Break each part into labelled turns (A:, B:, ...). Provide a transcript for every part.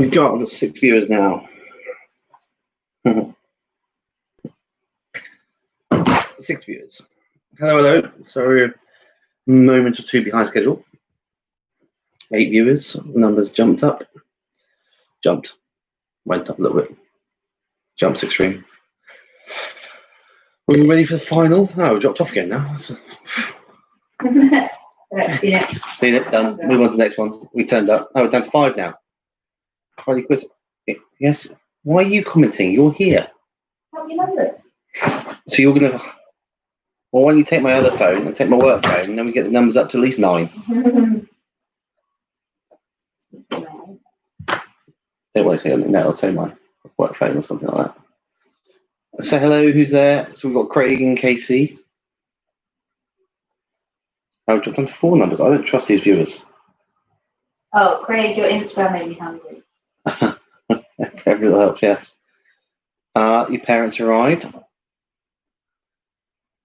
A: We've got 6 viewers now. 6 viewers. Hello. Sorry, a moment or two behind schedule. 8 viewers. Numbers jumped up. Went up a little bit. Jumps extreme. We're ready for the final. Oh, we dropped off again now. Seen it, done. Move on to the next one. We turned up. Oh, we're down to 5 now. Friday quiz. Yes. Why are you commenting? You're here.
B: How many numbers?
A: So you're going to... Well, why don't you take my other phone and take my work phone, and then we get the numbers up to at least 9. They won't say on the net, I'll say my work phone or something like that. So hello, who's there? So we've got Craig and Casey. Oh, dropped down to 4 numbers. I don't trust these viewers.
B: Oh, Craig, your Instagram made me hungry.
A: Every little helps, yes. Your parents arrived.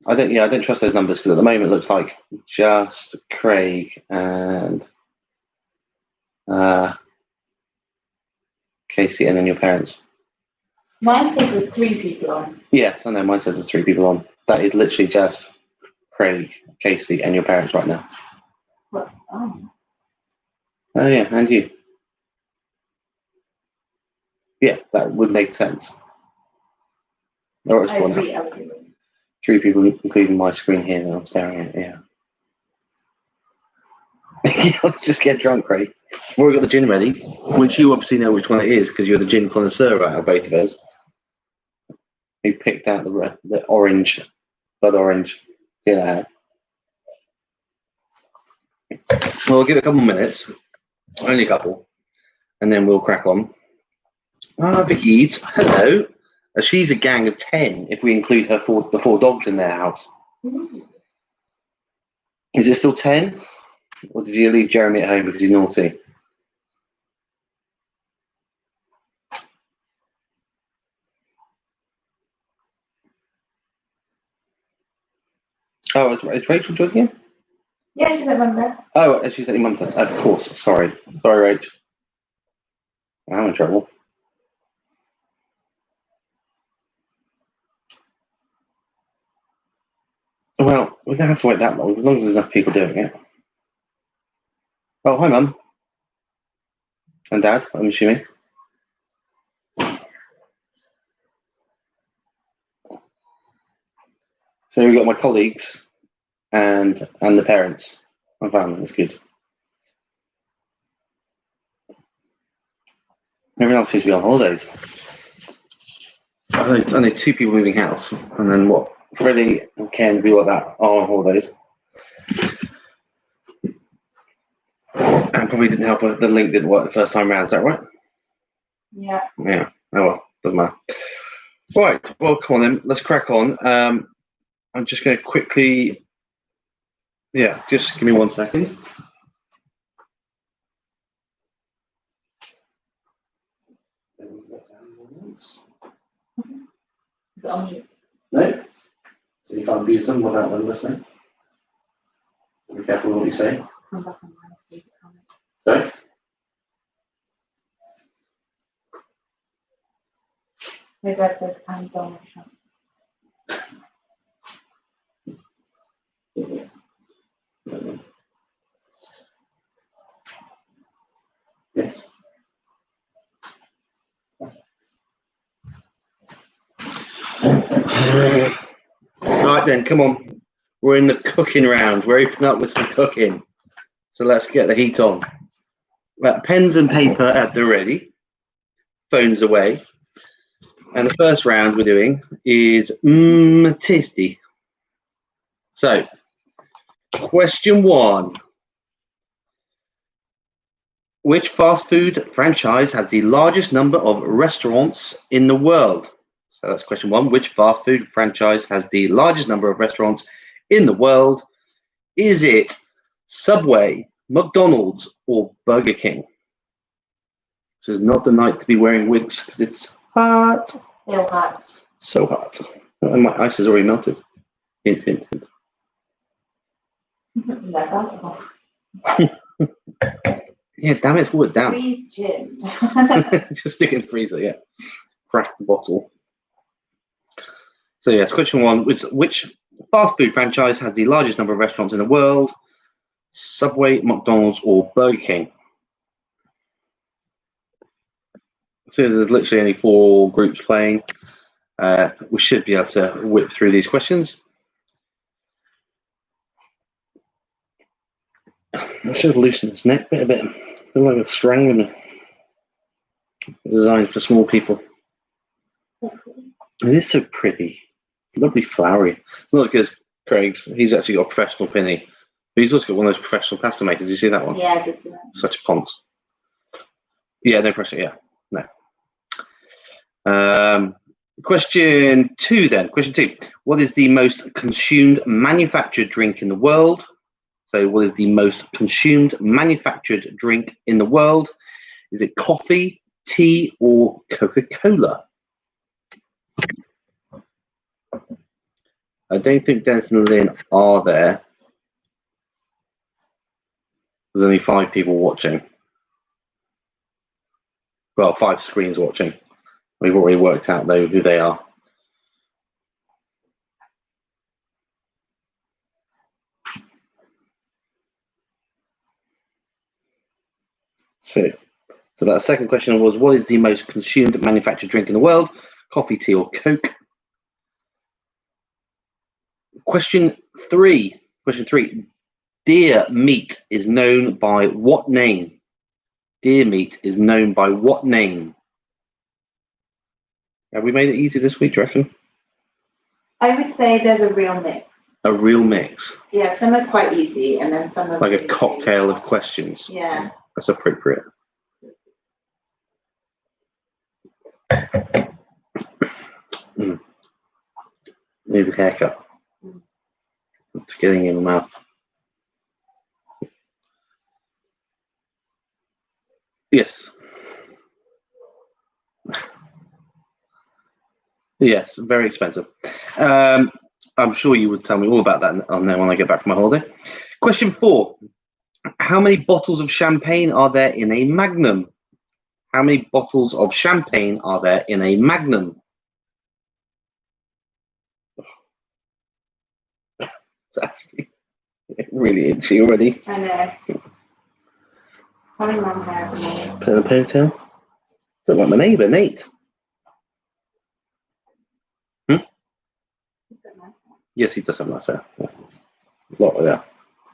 A: I don't trust those numbers because at the moment it looks like just Craig and Casey and then your parents.
B: Mine says there's 3 people on.
A: Yes, I know. Mine says there's 3 people on. That is literally just Craig, Casey, and your parents right now.
B: What? Oh.
A: Oh yeah, and you. Yeah, that would make sense. Or it's 1.
B: 3 other people.
A: 3 people, including my screen here that I'm staring at. Yeah. Let's just get drunk, Craig. We've already got the gin ready, which you obviously know which one it is because you're the gin connoisseur out of both of us. We picked out the orange, blood orange. Yeah. Well, we'll give it a couple of minutes, only a couple, and then we'll crack on. Vicky Eads, hello. She's a gang of 10 if we include the 4 dogs in their house.
B: Mm-hmm.
A: Is it still 10? Or did you leave Jeremy at home because he's naughty? Oh, is Rachel joining?
B: Yeah, she's at Mum's house.
A: Oh, she's at your mum's house. Of course. Sorry, Rach. I'm in trouble. Well, we don't have to wait that long, as long as there's enough people doing it. Oh, hi, Mum. And Dad, I'm assuming. So we've got my colleagues and the parents. My family, that's good. Everyone else seems to be on holidays. I know 2 people moving house, and then what? Freddie and Ken, people like that, are on holidays. And probably didn't help the link didn't work the first time around, is that right?
B: Yeah.
A: Yeah. Oh well, doesn't matter. Right, well, come on then, let's crack on. I'm just going to quickly, just give me 1 second.
B: It's on you.
A: No? So you can't abuse them without them listening? Be careful what you say.
B: Come back on my comment.
A: Sorry?
B: My dad said, I'm Donald Trump.
A: Yes. Right then, come on. We're in the cooking round. We're opening up with some cooking. So let's get the heat on. Right, pens and paper at the ready. Phones away. And the first round we're doing is tasty. So, question 1. Which fast food franchise has the largest number of restaurants in the world? So that's question 1. Which fast food franchise has the largest number of restaurants in the world? Is it Subway, McDonald's, or Burger King? This is not the night to be wearing wigs because it's hot.
B: Still hot.
A: So hot. And my ice has already melted. Hint, hint, hint.
B: That's alcohol.
A: Yeah, damn it, pull it down.
B: Freeze gin.
A: Just stick it in the freezer, yeah. Crack the bottle. So yes, question one, which fast food franchise has the largest number of restaurants in the world? Subway, McDonald's, or Burger King? So there's literally only 4 groups playing. We should be able to whip through these questions. I should have loosened this neck bit a bit. I feel like it's strangling me. Designed for small people. It is so pretty. It's lovely flowery. It's not as good as Craig's. He's actually got a professional pinny. But he's also got one of those professional pasta makers. You see that one?
B: Yeah, I did see that.
A: Such a ponce. Yeah, no pressure. Yeah, no. Question 2 then. Question 2. What is the most consumed manufactured drink in the world? So what is the most consumed manufactured drink in the world? Is it coffee, tea, or Coca-Cola? I don't think Dennis and Lynn are there. There's only 5 people watching. Well, 5 screens watching. We've already worked out, though, who they are. So that second question was, what is the most consumed manufactured drink in the world? Coffee, tea, or Coke? Question 3. Deer meat is known by what name? Deer meat is known by what name? Have we made it easy this week, do you reckon?
B: I would say there's a real mix.
A: A real mix?
B: Yeah, some are quite easy, and then some are
A: like a cocktail of questions.
B: Yeah.
A: That's appropriate. Need a haircut. It's getting in my mouth. Yes. Yes, very expensive. I'm sure you would tell me all about that on there when I get back from my holiday. Question 4. How many bottles of champagne are there in a Magnum? How many bottles of champagne are there in a Magnum? It's actually really itchy already.
B: I know. Having long hair at the moment.
A: Put in a ponytail. Look like my neighbour, Nate. Yes, he does have nice hair. Yeah. A lot of that.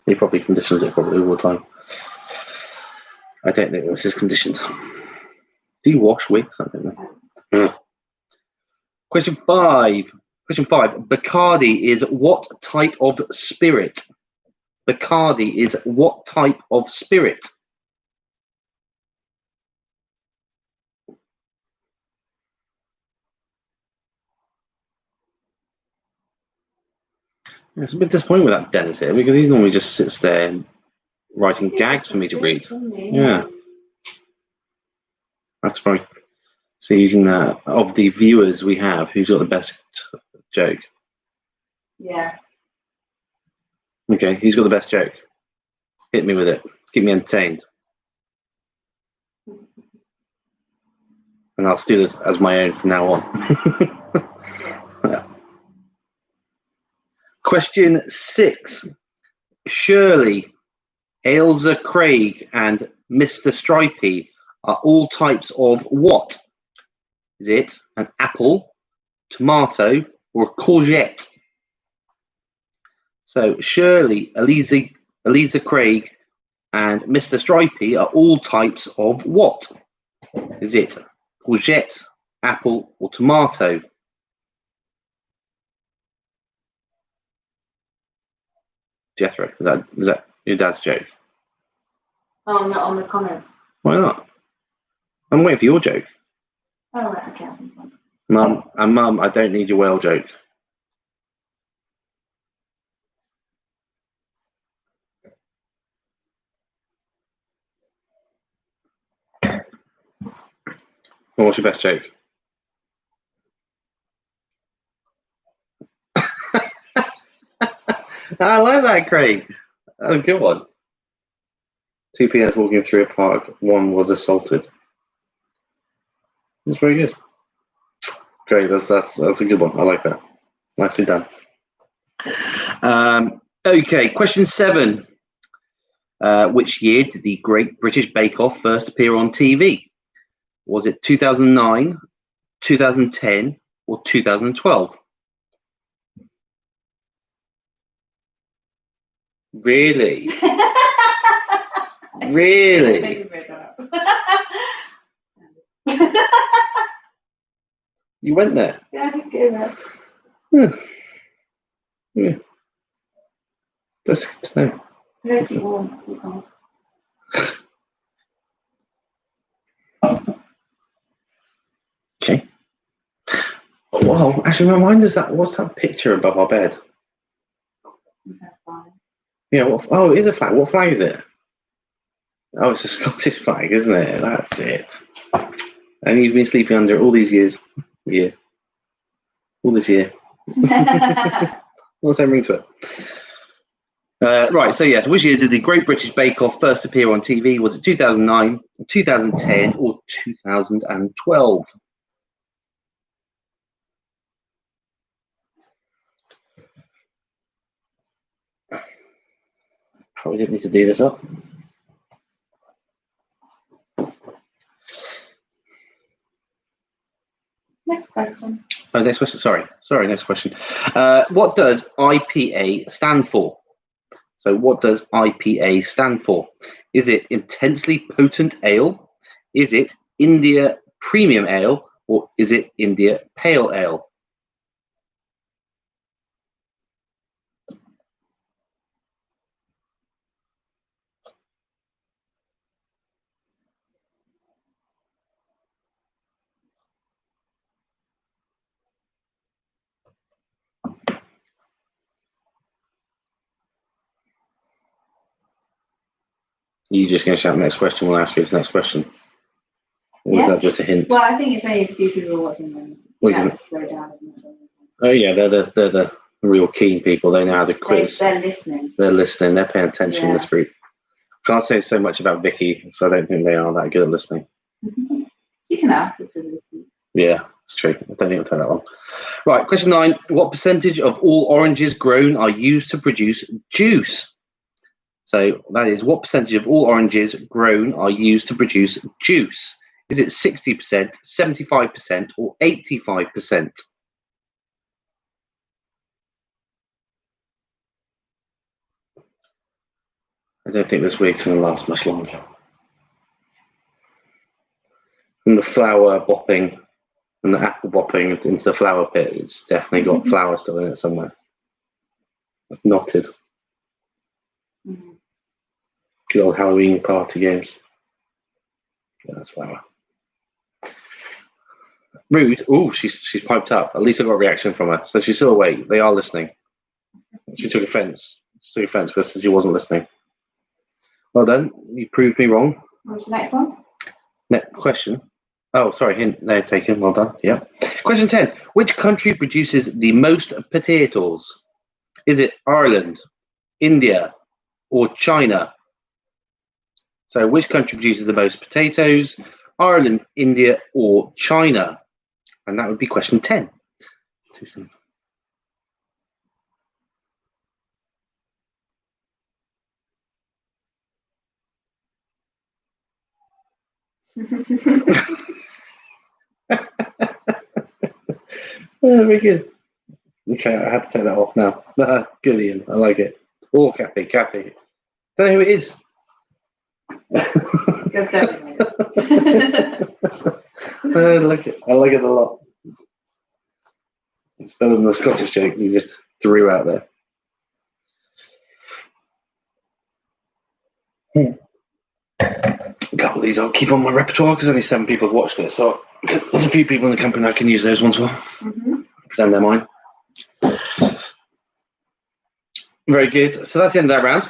A: He probably conditions it probably all the time. I don't think this is conditioned. Do you wash wigs? I don't know. Yeah. Question 5. Bacardi is what type of spirit? Bacardi is what type of spirit? It's a bit disappointing with that Dennis here because he normally just sits there writing gags for me to read. Yeah. That's right. So you can, of the viewers we have, who's got the best joke?
B: Yeah.
A: Okay, who's got the best joke? Hit me with it. Keep me entertained. And I'll steal it as my own from now on. Yeah. Question 6. Shirley, Ailsa Craig, and Mr. Stripey are all types of what? Is it an apple, tomato, or a courgette? So Shirley, Elisa Craig, and Mr. Stripey are all types of what? Is it courgette, apple, or tomato? Jethro, is that your dad's joke?
B: Oh, not on the comments.
A: Why not? I'm waiting for your joke.
B: Oh, right, okay.
A: Mum, I don't need your whale joke. Well, what's your best joke? I like that, Craig. That was a good one. Two peanuts walking through a park. One was assaulted. That's very good. Great. That's a good one. I like that. Nicely done. Okay. Question 7. Which year did the Great British Bake Off first appear on TV? Was it 2009, 2010, or 2012? Really? Really? You went there?
B: Yeah, I did go there.
A: Yeah. That's good to know.
B: Very too warm. Too cold.
A: Okay. Oh, wow. Actually, my mind is that. What's that picture above our bed? Yeah. It is a flag. What flag is it? Oh, it's a Scottish flag, isn't it? That's it. And you've been sleeping under all these years. Yeah. All this year. What's that ring to it? Right, so yes, which year did the Great British Bake Off first appear on TV? Was it 2009, 2010, or 2012? Probably didn't need to do this up.
B: Next question.
A: Oh, next question. Sorry, next question. What does IPA stand for? So what does IPA stand for? Is it intensely potent ale? Is it India Premium Ale? Or is it India Pale Ale? You're just going to shout next question. We'll ask you this next question. Or is that just a hint?
B: Well, I think it's only a few people watching them. Slow down, isn't it?
A: Oh yeah, they're the real keen people. They know how to quiz.
B: They're listening.
A: They're listening. They're paying attention. This group. Can't say so much about Vicky, so I don't think they are that good at listening.
B: You can ask if they're listening.
A: Yeah, it's true. I don't think it'll take that long. Right, question 9. What percentage of all oranges grown are used to produce juice? So that is, what percentage of all oranges grown are used to produce juice? Is it 60%, 75%, or 85%? I don't think this week's going to last much longer. And the flour bopping and the apple bopping into the flour pit, it's definitely got flour still in it somewhere. It's knotted. Good old Halloween party games. Yeah, that's flour. Rude. Oh, she's piped up. At least I got a reaction from her. So she's still awake. They are listening. She took offence. Because she wasn't listening. Well done. You proved me wrong.
B: What's the next one?
A: Next question. Oh, sorry. Hint. They're taken. Well done. Yeah. Question 10. Which country produces the most potatoes? Is it Ireland, India, or China? So which country produces the most potatoes? Ireland, India, or China? And that would be question 10. 2 seconds. Very good. Okay, I had to take that off now. Good, Ian. I like it. Oh, Kathy. Don't know who it is. I like it. I like it a lot. It's better than the Scottish joke you just threw out there. A couple of these I'll keep on my repertoire because only 7 people have watched it. So there's a few people in the company I can use those ones for. Pretend they're mine. Very good. So that's the end of that round.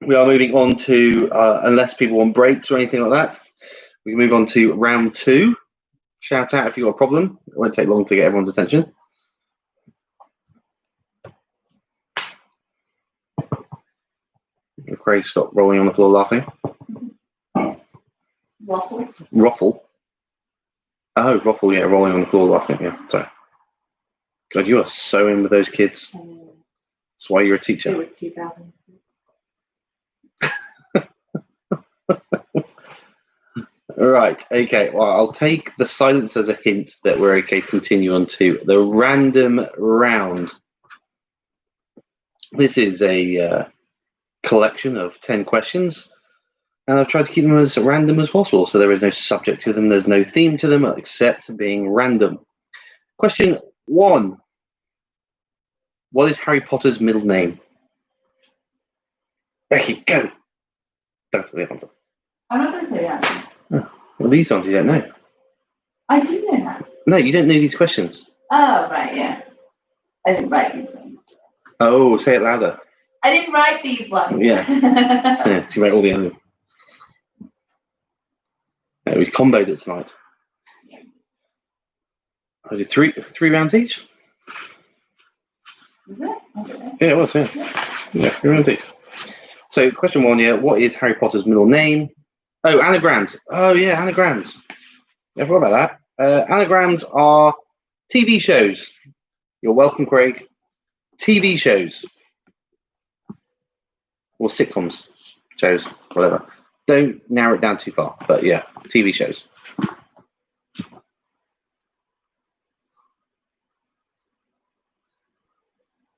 A: We are moving on to, unless people want breaks or anything like that, we can move on to round 2. Shout out if you've got a problem. It won't take long to get everyone's attention. Craig, stop rolling on the floor laughing.
B: Waffle.
A: Ruffle. Oh, Ruffle, yeah, rolling on the floor laughing. Yeah, sorry. God, you are so in with those kids. That's why you're a
B: It
A: teacher.
B: was 2006.
A: Right, okay. Well, I'll take the silence as a hint that we're okay to continue on to the random round. This is a collection of 10 questions, and I've tried to keep them as random as possible, so there is no subject to them, there's no theme to them, except being random. Question 1. What is Harry Potter's middle name? Becky, go! Don't say the answer.
B: I'm not going to say that.
A: Well, these ones you don't know.
B: I do know that.
A: No, you don't know these questions.
B: Oh, right, yeah. I didn't write these ones.
A: Oh, say it louder.
B: I didn't write these ones.
A: Yeah. Yeah, she wrote all the others. Yeah, we comboed it tonight. I did three rounds each.
B: Was it? I don't know.
A: Yeah, it was. Yeah, 3 rounds each. So, question 1. Yeah, what is Harry Potter's middle name? Oh, anagrams. Oh, yeah, anagrams. I forgot about that. Anagrams are TV shows. You're welcome, Craig. TV shows or sitcoms, shows, whatever. Don't narrow it down too far, but yeah, TV shows.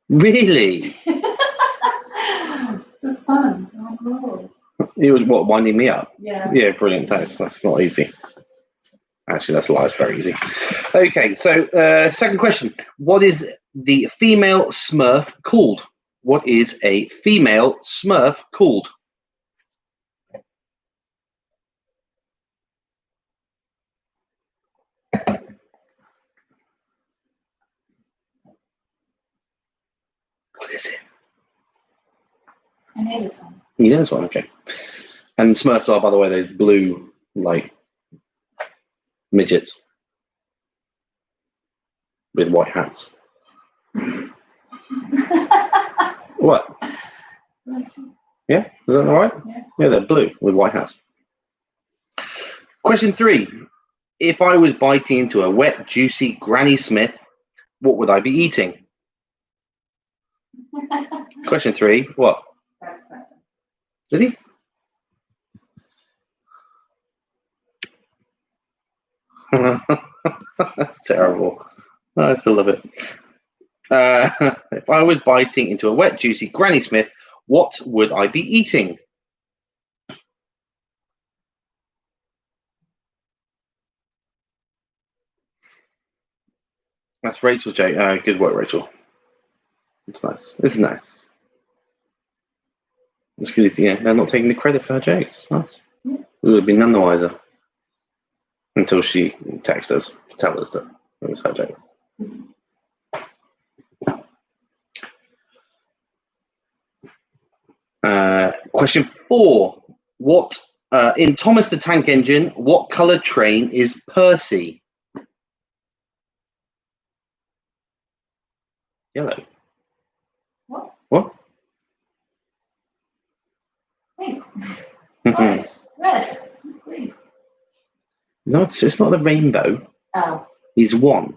A: Really?
B: This is fun. Oh, cool.
A: It was what, winding me up?
B: Yeah.
A: Yeah, brilliant. That's not easy. Actually, that's a lie. It's very easy. Okay, so second question. What is the female Smurf called? What is a female Smurf called? What is it?
B: I know this one.
A: You know this one, okay. And Smurfs are, by the way, those blue, like, midgets with white hats. What? Yeah, is that all right? Yeah, they're blue with white hats. Question 3. If I was biting into a wet, juicy Granny Smith, what would I be eating? Question 3. What? Did he? That's terrible. I still love it. If I was biting into a wet, juicy Granny Smith, what would I be eating? That's Rachel's joke. Good work, Rachel. It's nice. It's nice. It's good. Yeah, they're not taking the credit for her jokes. It's nice. We would have been none the wiser until she texted us to tell us that it was her joke. Question 4. What in Thomas the Tank Engine? What colour train is Percy? Yellow.
B: What?
A: What?
B: Pink. Orange. Red. Green.
A: No, it's not the rainbow.
B: Oh.
A: He's one.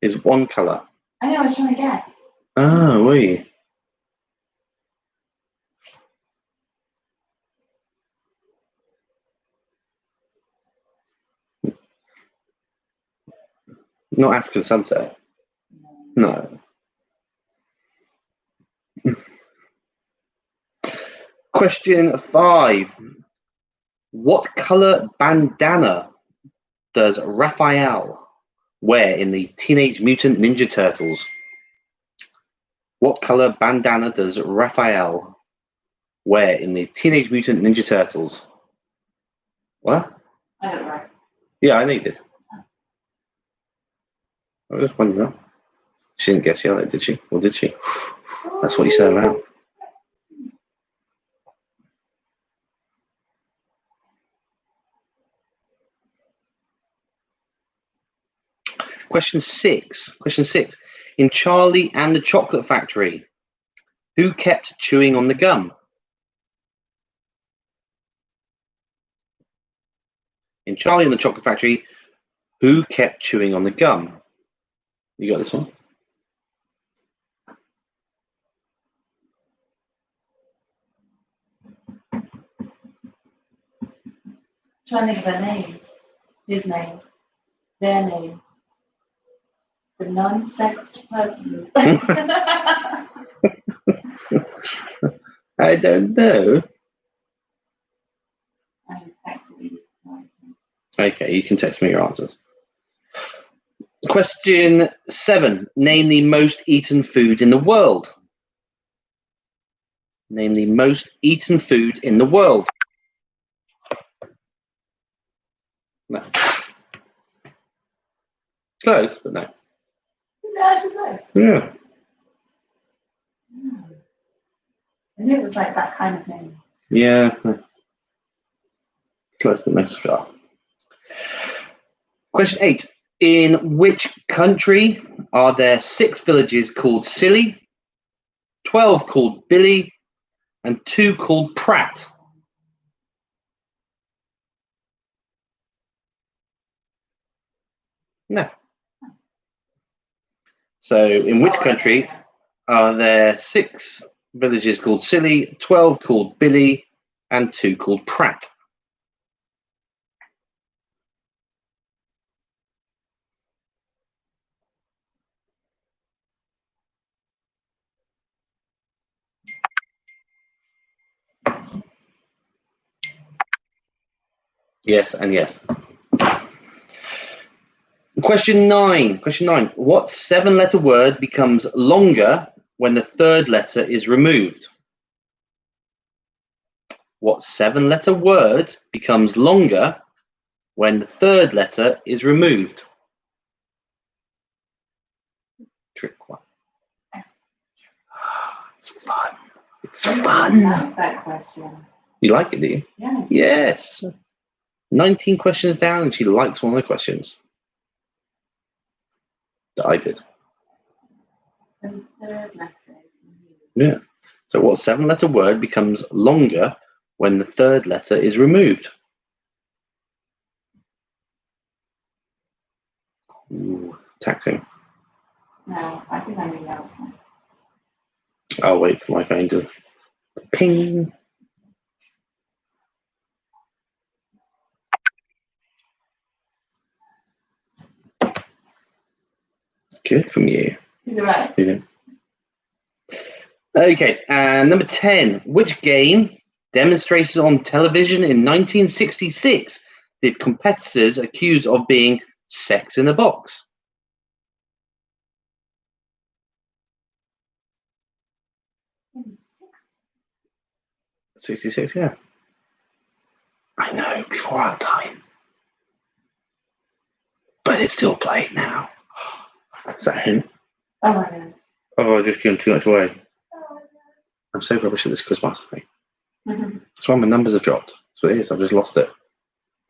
A: It's one colour.
B: I know, I was trying to guess.
A: Oh, were you? Not African sunset. No. Question 5. What colour bandana does Raphael wear in the Teenage Mutant Ninja Turtles? What colour bandana does Raphael wear in the Teenage Mutant Ninja Turtles? What?
B: I don't know.
A: Yeah, I know you did. I was just wondering. She didn't guess yellow, did she? Or did she? That's what you said aloud. Question 6. In Charlie and the Chocolate Factory, who kept chewing on the gum? In Charlie and the Chocolate Factory, who kept chewing on the gum? You got this one?
B: Trying to think of a name. His name. Their name. The non-sexed person.
A: I don't know. Okay, you can text me your answers. Question 7. Name the most eaten food in the world. Name the most eaten food in the world. No. Close, but no.
B: Is it actually close?
A: Yeah.
B: I knew it was like that kind of name.
A: Yeah. Close, but no cigar. Question 8. In which country are there 6 villages called Silly, 12 called Billy, and 2 called Pratt? No. So, in which country are there 6 villages called Silly, 12 called Billy, and 2 called Pratt? Yes and yes. Question 9. What 7-letter word becomes longer when the 3rd letter is removed? What 7-letter word becomes longer when the 3rd letter is removed? Trick one. It's fun. It's
B: I
A: fun.
B: like that question.
A: You like it, do you?
B: Yeah.
A: Yes. 19 questions down, and she likes one of the questions. That I did.
B: The 3rd letter is removed.
A: Yeah. So what 7-letter word becomes longer when the 3rd letter is removed? Ooh, taxing.
B: No, I think I knew that was one.
A: I'll wait for my phone to ping. Good from you.
B: Is it right?
A: Yeah. Okay, and number 10. Which game, demonstrated on television in 1966, did competitors accused of being sex in a box?
B: It was
A: 66, yeah. I know, before our time. But it's still played now. Is that a hint?
B: Oh my gosh.
A: Oh, I just given too much away.
B: Oh
A: I'm so rubbish at this Christmas thing.
B: my gosh.
A: That's why my numbers have dropped. That's what it is. I've just lost it.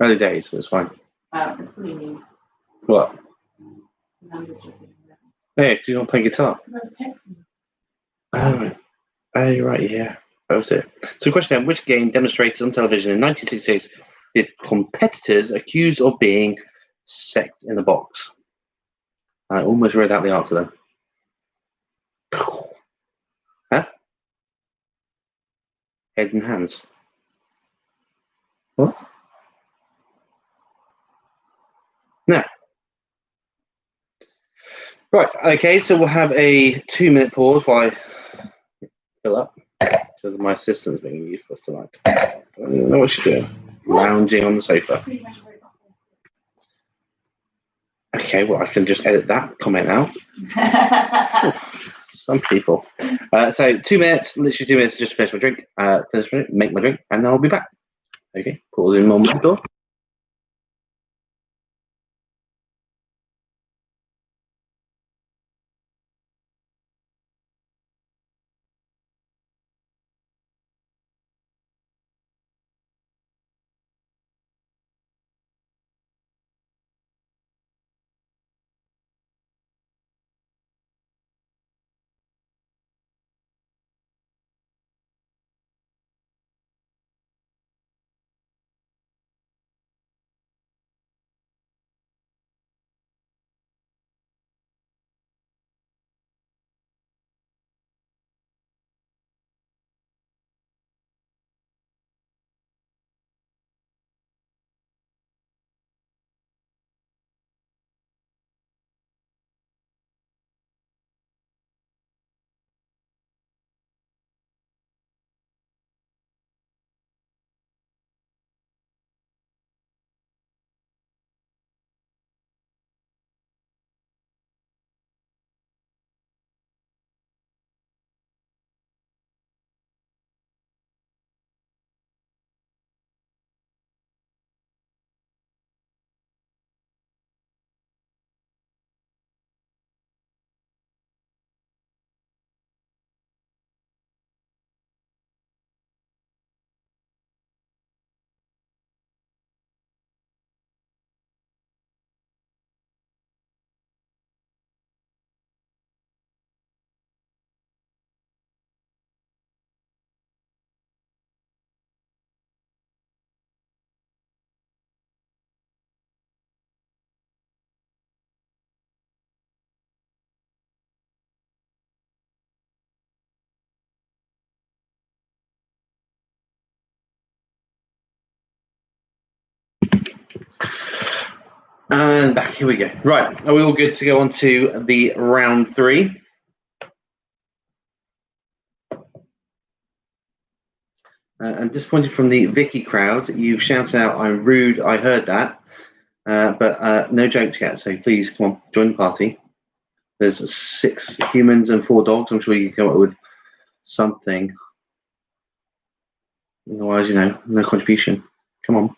A: Early days, so it's fine.
B: Wow, that's pretty neat.
A: What?
B: Numbers dropping.
A: Hey, do you not play guitar?
B: I was texting.
A: Oh, you're right, yeah. That was it. So, question 10. Which game, demonstrated on television in 1966, did competitors accused of being sex in the box? I almost read out the answer then. Huh? Head and hands. What? No. Right, okay, so we'll have a 2-minute pause while I fill up. So my assistant's being useless tonight. I don't know what she's doing. Lounging on the sofa. Okay, well, I can just edit that comment out. Some people. So 2 minutes, literally 2 minutes just to finish my drink, make my drink, and then I'll be back. Okay, pause in moment. And back. Here we go. Right. Are we all good to go on to the round 3? And disappointed from the Vicky crowd. You've shouted out, "I'm rude, I heard that." But no jokes yet, so please come on, join the party. There's 6 humans and 4 dogs. I'm sure you can come up with something. Otherwise, no contribution. Come on.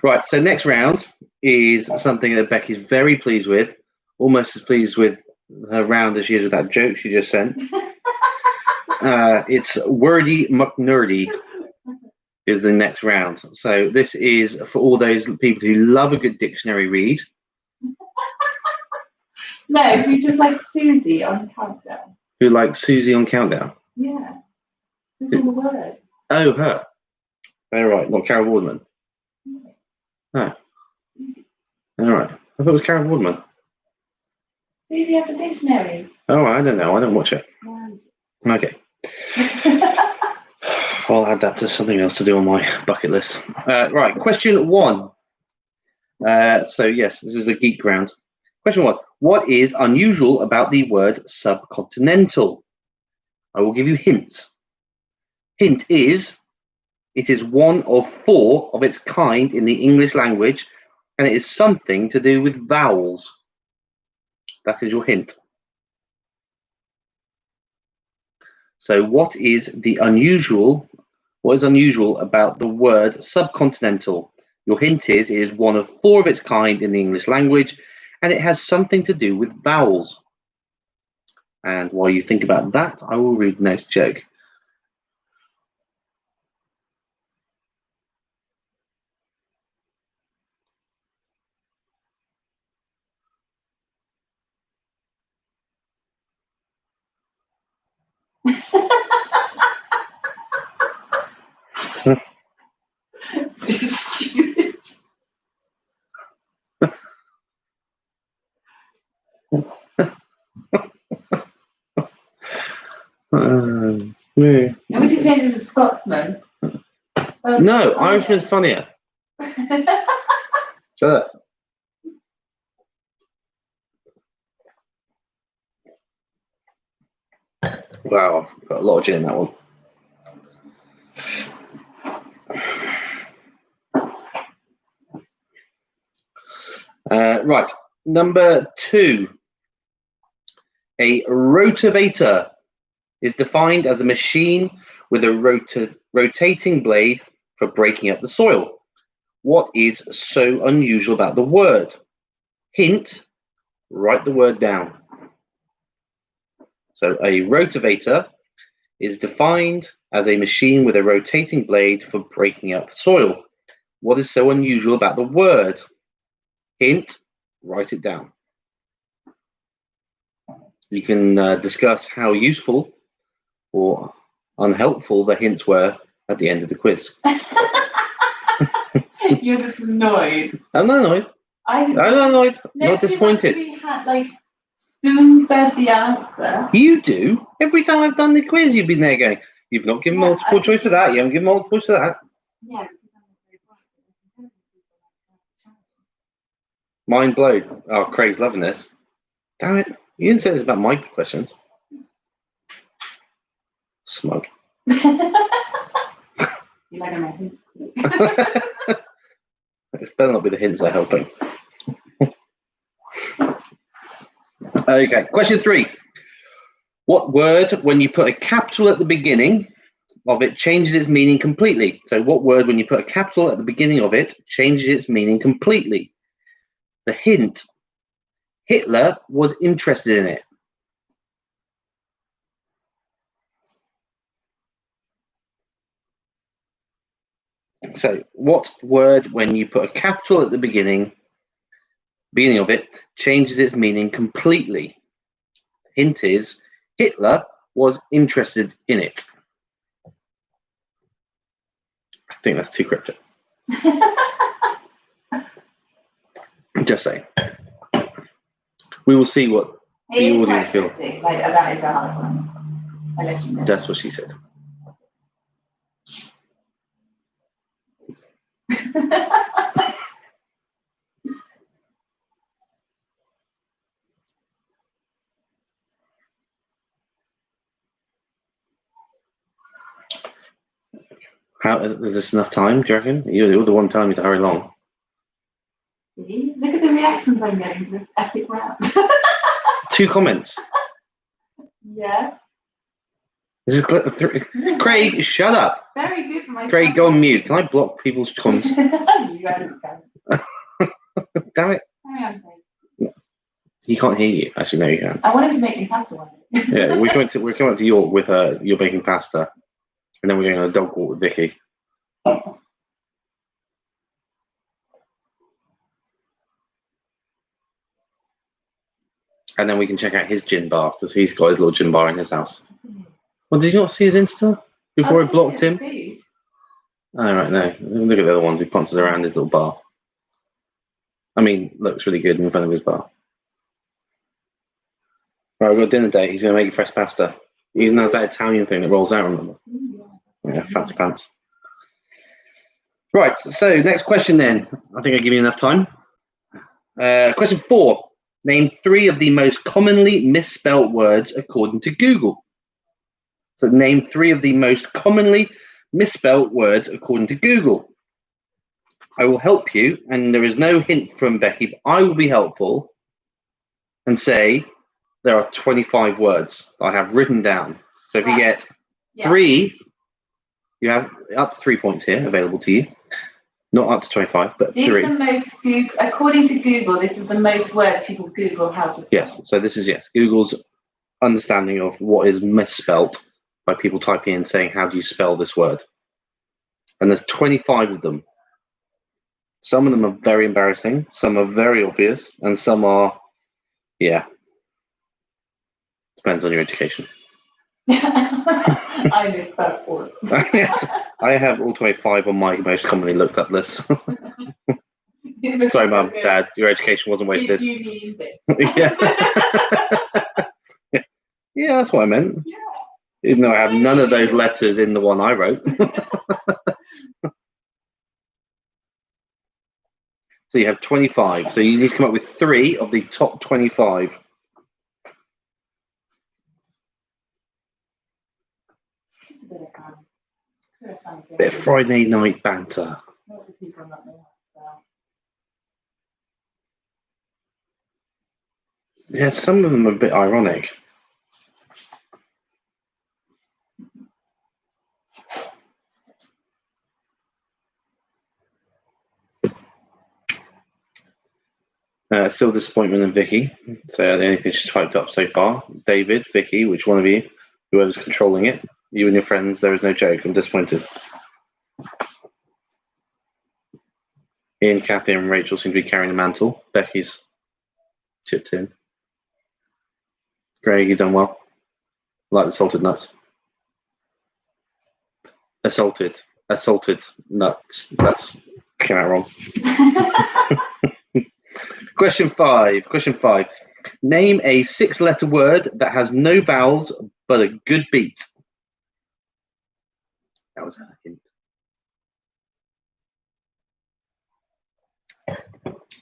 A: Right, so next round is something that Becky's very pleased with, almost as pleased with her round as she is with that joke she just sent. It's Wordy McNerdy is the next round. So this is for all those people who love a good dictionary read.
B: No, who just like Susie on Countdown.
A: Who like Susie on Countdown?
B: Yeah. Who's in the words?
A: Oh, her. All right, not Carol Wardman. Oh.
B: Susie.
A: All right. I thought it was Carol Wardman.
B: Susie has a dictionary.
A: Oh, I don't know. I don't watch it.
B: Yeah.
A: Okay. I'll add that to something else to do on my bucket list. Right, question 1. So yes, this is a geek round. Question 1. What is unusual about the word subcontinental? I will give you hints. Hint is, it is one of 4 of its kind in the English language, and it is something to do with vowels. That is your hint. So what is unusual about the word subcontinental? Your hint is, it is one of 4 of its kind in the English language, and it has something to do with vowels. And while you think about that, I will read the next joke.
B: So stupid.
A: Yeah.
B: And we should change it to Scotsman.
A: No, Irishman's funnier. Shut up. Wow, I've got a lot of gin in that one. Right, number 2. A rotavator is defined as a machine with a rotating blade for breaking up the soil. What is so unusual about the word? Hint, write the word down. So a rotavator is defined as a machine with a rotating blade for breaking up soil. What is so unusual about the word? Hint, write it down. You can discuss how useful or unhelpful the hints were at the end of the quiz.
B: You're just annoyed.
A: I'm not annoyed. I'm not annoyed.
B: No,
A: Not disappointed.
B: We had spoon-fed the answer.
A: You do. Every time I've done the quiz, you've been there going, you've not given multiple choice for that. You haven't given multiple choice for that.
B: Yeah.
A: Mind blown. Oh, Craig's loving this. Damn it. You didn't say this about my questions. Smug.
B: You like my hints?
A: It better not be the hints that are helping. Okay, question 3. What word, when you put a capital at the beginning of it, changes its meaning completely? So what word, when you put a capital at the beginning of it, changes its meaning completely? The hint, Hitler was interested in it. So what word, when you put a capital at the beginning of it, changes its meaning completely? Hint is, Hitler was interested in it. I think that's too cryptic. Just saying. We will see what the audience feel.
B: That is a hard one. Unless you know.
A: That's what she said. How is this enough time? Do you reckon? You're the one telling me to hurry along.
B: See? Look at the reactions I'm getting to this epic round.
A: 2 comments.
B: Yeah.
A: This is Craig. Shut up.
B: Very good for my.
A: Craig, go on mute. Can I block people's comments?
B: You can.
A: Damn it.
B: Hang on,
A: He can't hear you. Actually, no, you can.
B: I want him to make me pasta one day.
A: Yeah, we're coming up to York with your baking pasta, and then we're going on a dog walk with Vicky. And then we can check out his gin bar because he's got his little gin bar in his house. Well, did you not see his Insta before I blocked him? Oh, right, no. Look at the other ones who ponces around his little bar. I mean, looks really good in front of his bar. Right, we've got dinner date. He's going to make fresh pasta. He even has that Italian thing that rolls out, remember? Yeah, fancy pants. Right, so next question then. I think I give you enough time. Question 4. Name 3 of the most commonly misspelt words according to Google. So name 3 of the most commonly misspelt words according to Google. I will help you, and there is no hint from Becky, but I will be helpful and say there are 25 words I have written down. So if you get 3, you have up to 3 points here available to you. Not up to 25, but
B: These
A: 3.
B: are the most, according to Google, this is the most words people Google how to spell.
A: Yes, so this is, Google's understanding of what is misspelt by people typing in saying, how do you spell this word? And there's 25 of them. Some of them are very embarrassing, some are very obvious, and some are, depends on your education.
B: I misspelled 4.
A: Yes, I have all 25 on my most commonly looked up list. Sorry, Mum, Dad, your education wasn't wasted.
B: Did you mean this?
A: Yeah. Yeah, that's what I meant.
B: Yeah.
A: Even though I have none of those letters in the one I wrote. So you have 25. So you need to come up with 3 of the top 25.
B: Just a bit of fun.
A: Bit of Friday night banter.
B: What do people not know how to spell?
A: Yeah, some of them are a bit ironic. Still disappointment in Vicky. So the only thing she's typed up so far. David, Vicky, which one of you? Whoever's controlling it. You and your friends, there is no joke. I'm disappointed. Ian, Kathy, and Rachel seem to be carrying the mantle. Becky's chipped in. Greg, you've done well. Like the salted nuts. Assaulted nuts. That's came out wrong. Question 5. Name a 6-letter word that has no vowels but a good beat. That was a hint.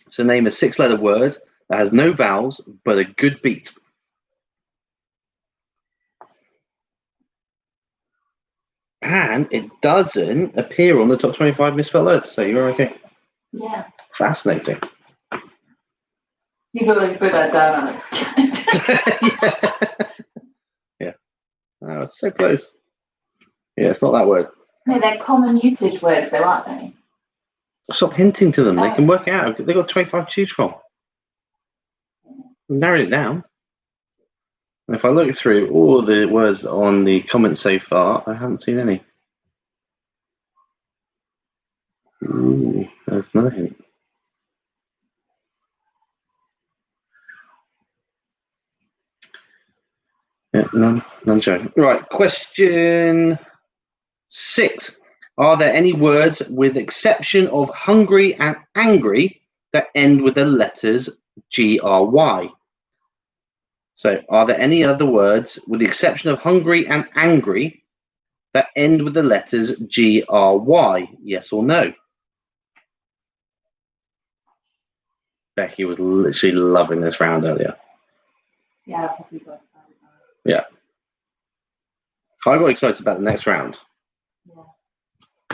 A: So name a 6-letter word that has no vowels but a good beat. And it doesn't appear on the top 25 misspelled words, so you're okay.
B: Yeah.
A: Fascinating.
B: People like put that down on it.
A: Yeah. Oh, it's so close. Yeah, it's not that word.
B: No, they're common usage words though, aren't they?
A: Stop hinting to them. They can work it out. They've got 25 to choose from. We've narrowed it down. And if I look through all the words on the comments so far, I haven't seen any. Ooh, there's another hint. Yeah, none shown. Right, question 6. Are there any words, with exception of hungry and angry, that end with the letters GRY? So, are there any other words, with the exception of hungry and angry, that end with the letters GRY? Yes or no? Becky was literally loving this round earlier.
B: Yeah, probably got excited.
A: Yeah. I got excited about the next round.
B: Yeah.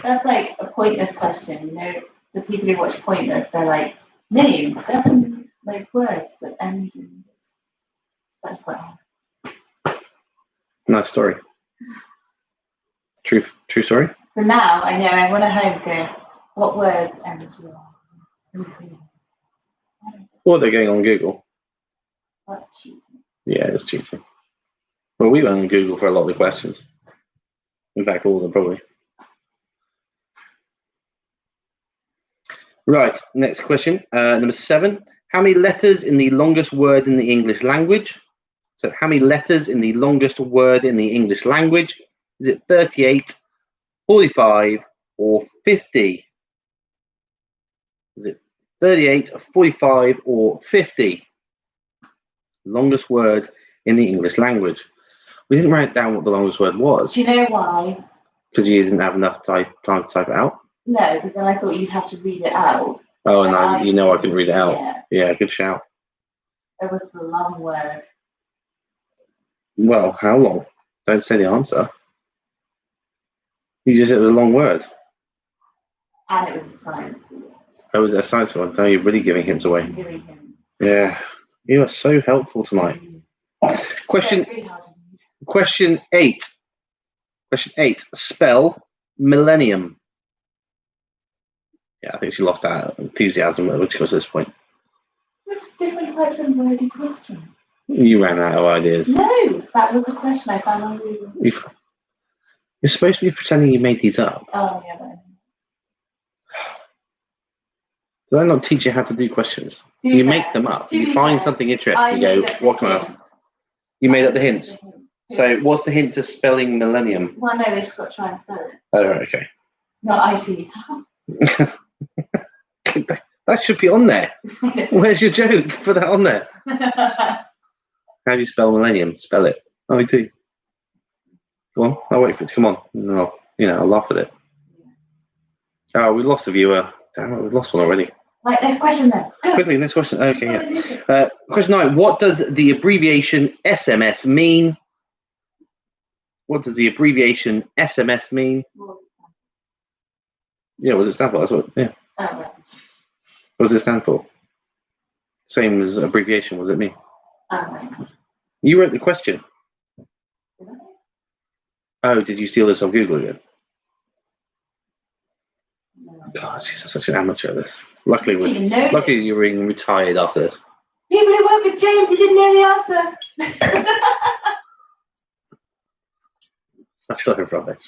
B: That's like a pointless question. You know, the people who watch Pointless, they're like, names, seven like words that end in this. That's quite hard.
A: Nice story. True story.
B: So now I know everyone at home is going, what words end with
A: Or they're going on Google.
B: That's cheating.
A: Yeah, it's cheating. Well, we went on Google for a lot of the questions. In fact, all of them probably. Right, next question. Number 7. How many letters in the longest word in the English language? So how many letters in the longest word in the English language? Is it 38, 45, or 50? Is it 38, 45, or 50? Longest word in the English language. We didn't write down what the longest word was.
B: Do you know why?
A: Because you didn't have enough time to type it out?
B: No, because then I thought you'd have to read it out.
A: Oh, and I couldn't read it out. Yeah, good shout.
B: It was a long word.
A: Well, how long? Don't say the answer. You just said it was a long word.
B: And it was a science.
A: Oh, was it a science one? No, you're really giving hints away.
B: Giving him.
A: Yeah, you are so helpful tonight. Question 8. Question 8. Spell millennium. Yeah, I think she lost that enthusiasm when she got to this point.
B: There's different types of wordy questions.
A: You ran out of ideas.
B: No, that was a question I found on Google.
A: You're supposed to be pretending you made these up.
B: Oh, yeah, but...
A: Did I not teach you how to do questions? You make them up. You find something interesting. You go, what can I? You made up the hints. So, what's the hint to spelling millennium?
B: Well, no, they just got to try and spell it.
A: Oh, okay.
B: Not IT.
A: That should be on there. Where's your joke? Put that on there. How do you spell millennium? Spell it. IT. Go on. I'll wait for it to come on. And I'll laugh at it. Oh, we lost a viewer. Damn it, we've lost one already.
B: Right, next question then.
A: Quickly, next question. Okay, yeah. Question 9. What does the abbreviation SMS mean? What does the abbreviation SMS mean? Yeah, what does it stand for? That's what, yeah.
B: Oh, right.
A: What does it stand for? Same as abbreviation, what does it mean?
B: Right.
A: You wrote the question.
B: Did I?
A: Oh, did you steal this on Google again?
B: No.
A: God, she's such an amateur at this. Luckily, you're being retired after this.
B: People who work with James, he didn't know the answer.
A: Such a lot of rubbish.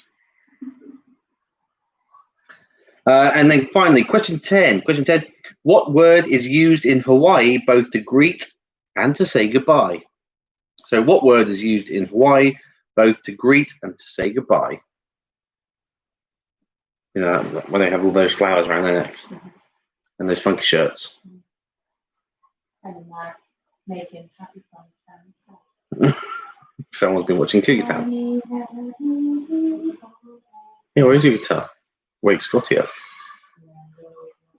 A: And then finally, question 10. Question 10. What word is used in Hawaii both to greet and to say goodbye? So what word is used in Hawaii both to greet and to say goodbye? You know, when they have all those flowers around their neck and those funky shirts.
B: And making happy fun sounds.
A: Someone's been watching Cougar Town. Yeah, where's your guitar? Wake Scotty up.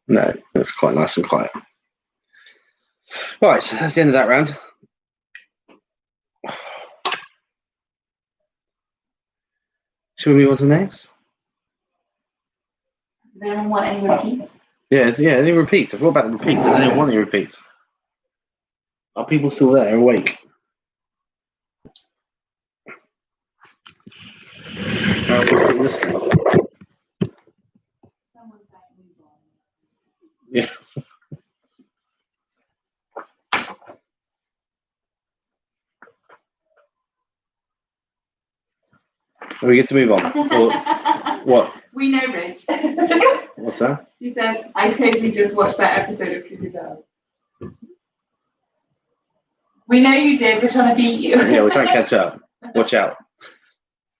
A: No, it's quite nice and quiet. Right, so that's the end of that round. Should we move on to the next?
B: Does anyone want any repeats?
A: Yeah, any repeats? I forgot about the repeats. I don't want any repeats. Are people still there awake? Yeah. We get to move on. Or, what?
B: We know, Rich.
A: What's that?
B: She said, I totally just watched that episode of Cougar Town. We know you did. We're trying to beat you.
A: Yeah, we're trying to catch up. Watch out.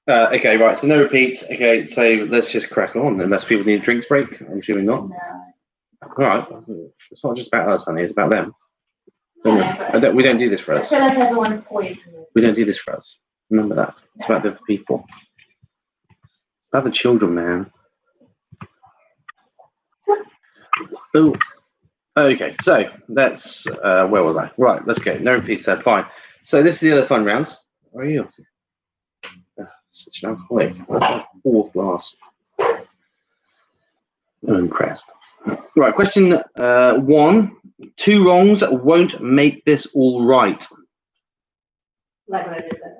A: Okay, right. So no repeats. Okay, so let's just crack on. Unless people need a drinks break. I'm assuming not.
B: No.
A: All right. It's not just about us, honey. It's about them. We don't do this for
B: I
A: us.
B: feel like everyone's poised.
A: We don't do this for us. Remember that. It's about the people. It's about the children, man. Oh. Okay, so that's where was I? Right, let's go. No repeats there. Fine. So this is the other fun round. Where are you? Such an alcoholic. That's my 4th glass. I'm impressed. Right, question 1. 2 wrongs won't make this all right.
C: Like what I did there.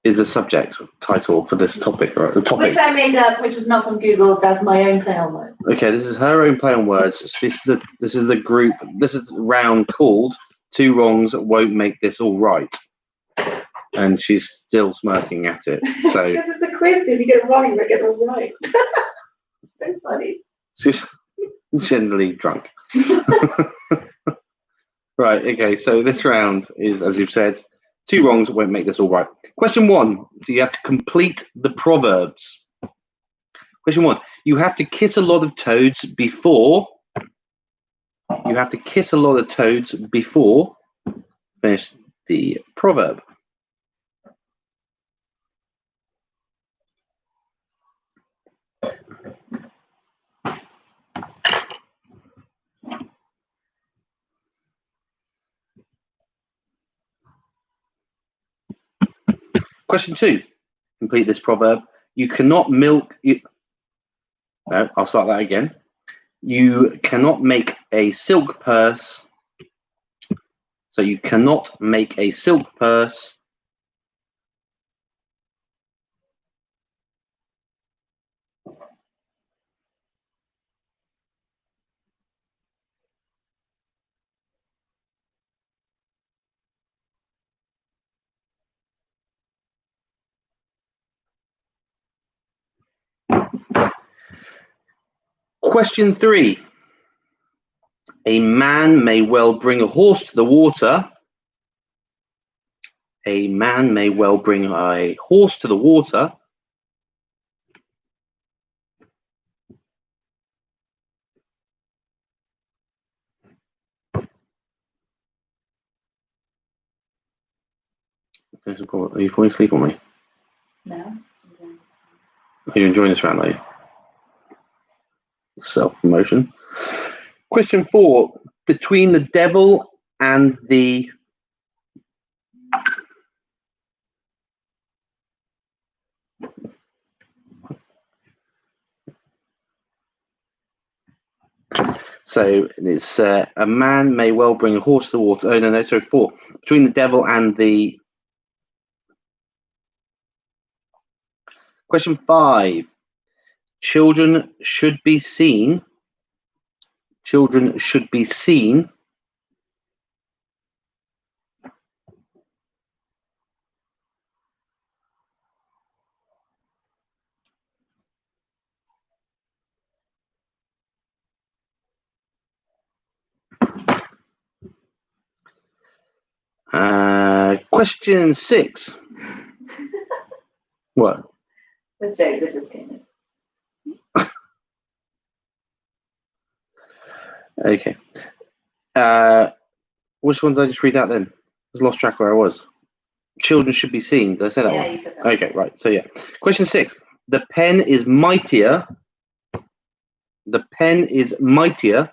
A: Is the subject title for this topic, right? The topic.
C: Which I made up, which was not from Google. That's my own play on words.
A: Okay, this is her own play on words. This is a group. This is a round called 2 wrongs won't make this all right. And she's still smirking at it. So
C: Because it's a quiz. If you get it wrong, you might get it all right. So funny.
A: she's generally drunk. Right, okay, so this round is, as you've said, 2 wrongs won't make this all right. Question 1. So you have to complete the proverbs. Question 1. You have to kiss a lot of toads before. You have to kiss a lot of toads before. Finish the proverb. Question 2. Complete this proverb. You cannot milk. No, I'll start that again. You cannot make a silk purse. So you cannot make a silk purse. Question 3. A man may well bring a horse to the water. A man may well bring a horse to the water. Are you falling asleep on me?
B: No.
A: Are you enjoying this round, are you? Self-promotion. Question 4. Between the devil and the... So it's a man may well bring a horse to the water. Oh, no, sorry, 4. Between the devil and the... Question 5. Children should be seen. Children should be seen. Question 6. What?
C: The joke that just came in.
A: Okay. Which one did I just read out then? I was lost track where I was. Children should be seen. Did I say that
C: Yeah,
A: one?
C: you said that.
A: Okay, right. So yeah. Question 6. The pen is mightier. The pen is mightier.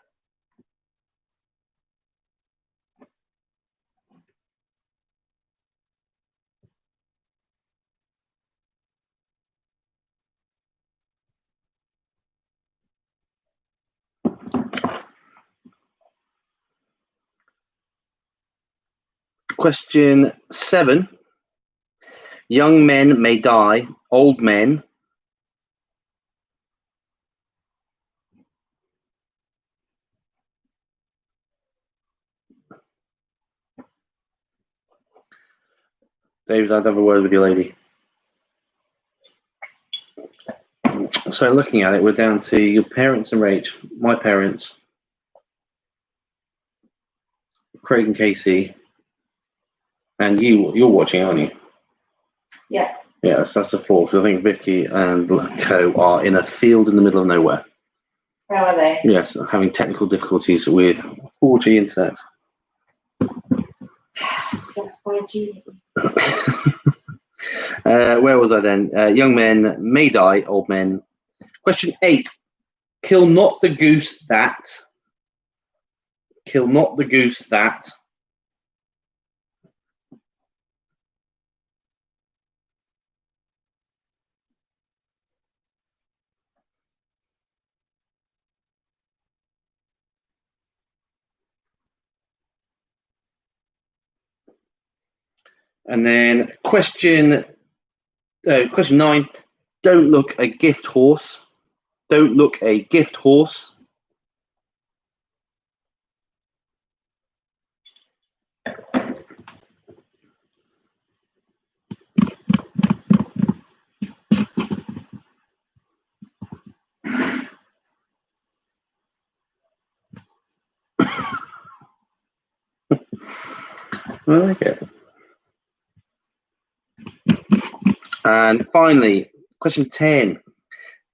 A: Question 7. Young men may die, old men. David, I'd have a word with your lady. So looking at it, we're down to your parents and Rach, my parents, Craig and Casey, and you. You're watching, aren't you?
C: Yeah.
A: Yes, that's a 4, because I think Vicky and Co are in a field in the middle of nowhere.
C: How are they?
A: Yes, having technical difficulties with 4G internet.
C: That's 5G.
A: Where was I then? Young men may die, old men. Question 8. Kill not the goose that. Kill not the goose that. And then question 9. Don't look a gift horse. Don't look a gift horse. Okay. And finally, question 10.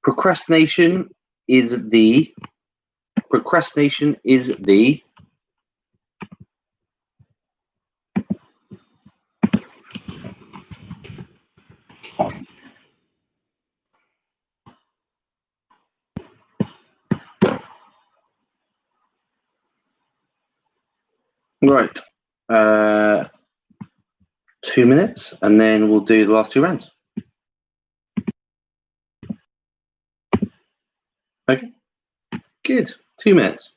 A: Procrastination is the right. 2 minutes, and then we'll do the last 2 rounds. Okay. Good. 2 minutes.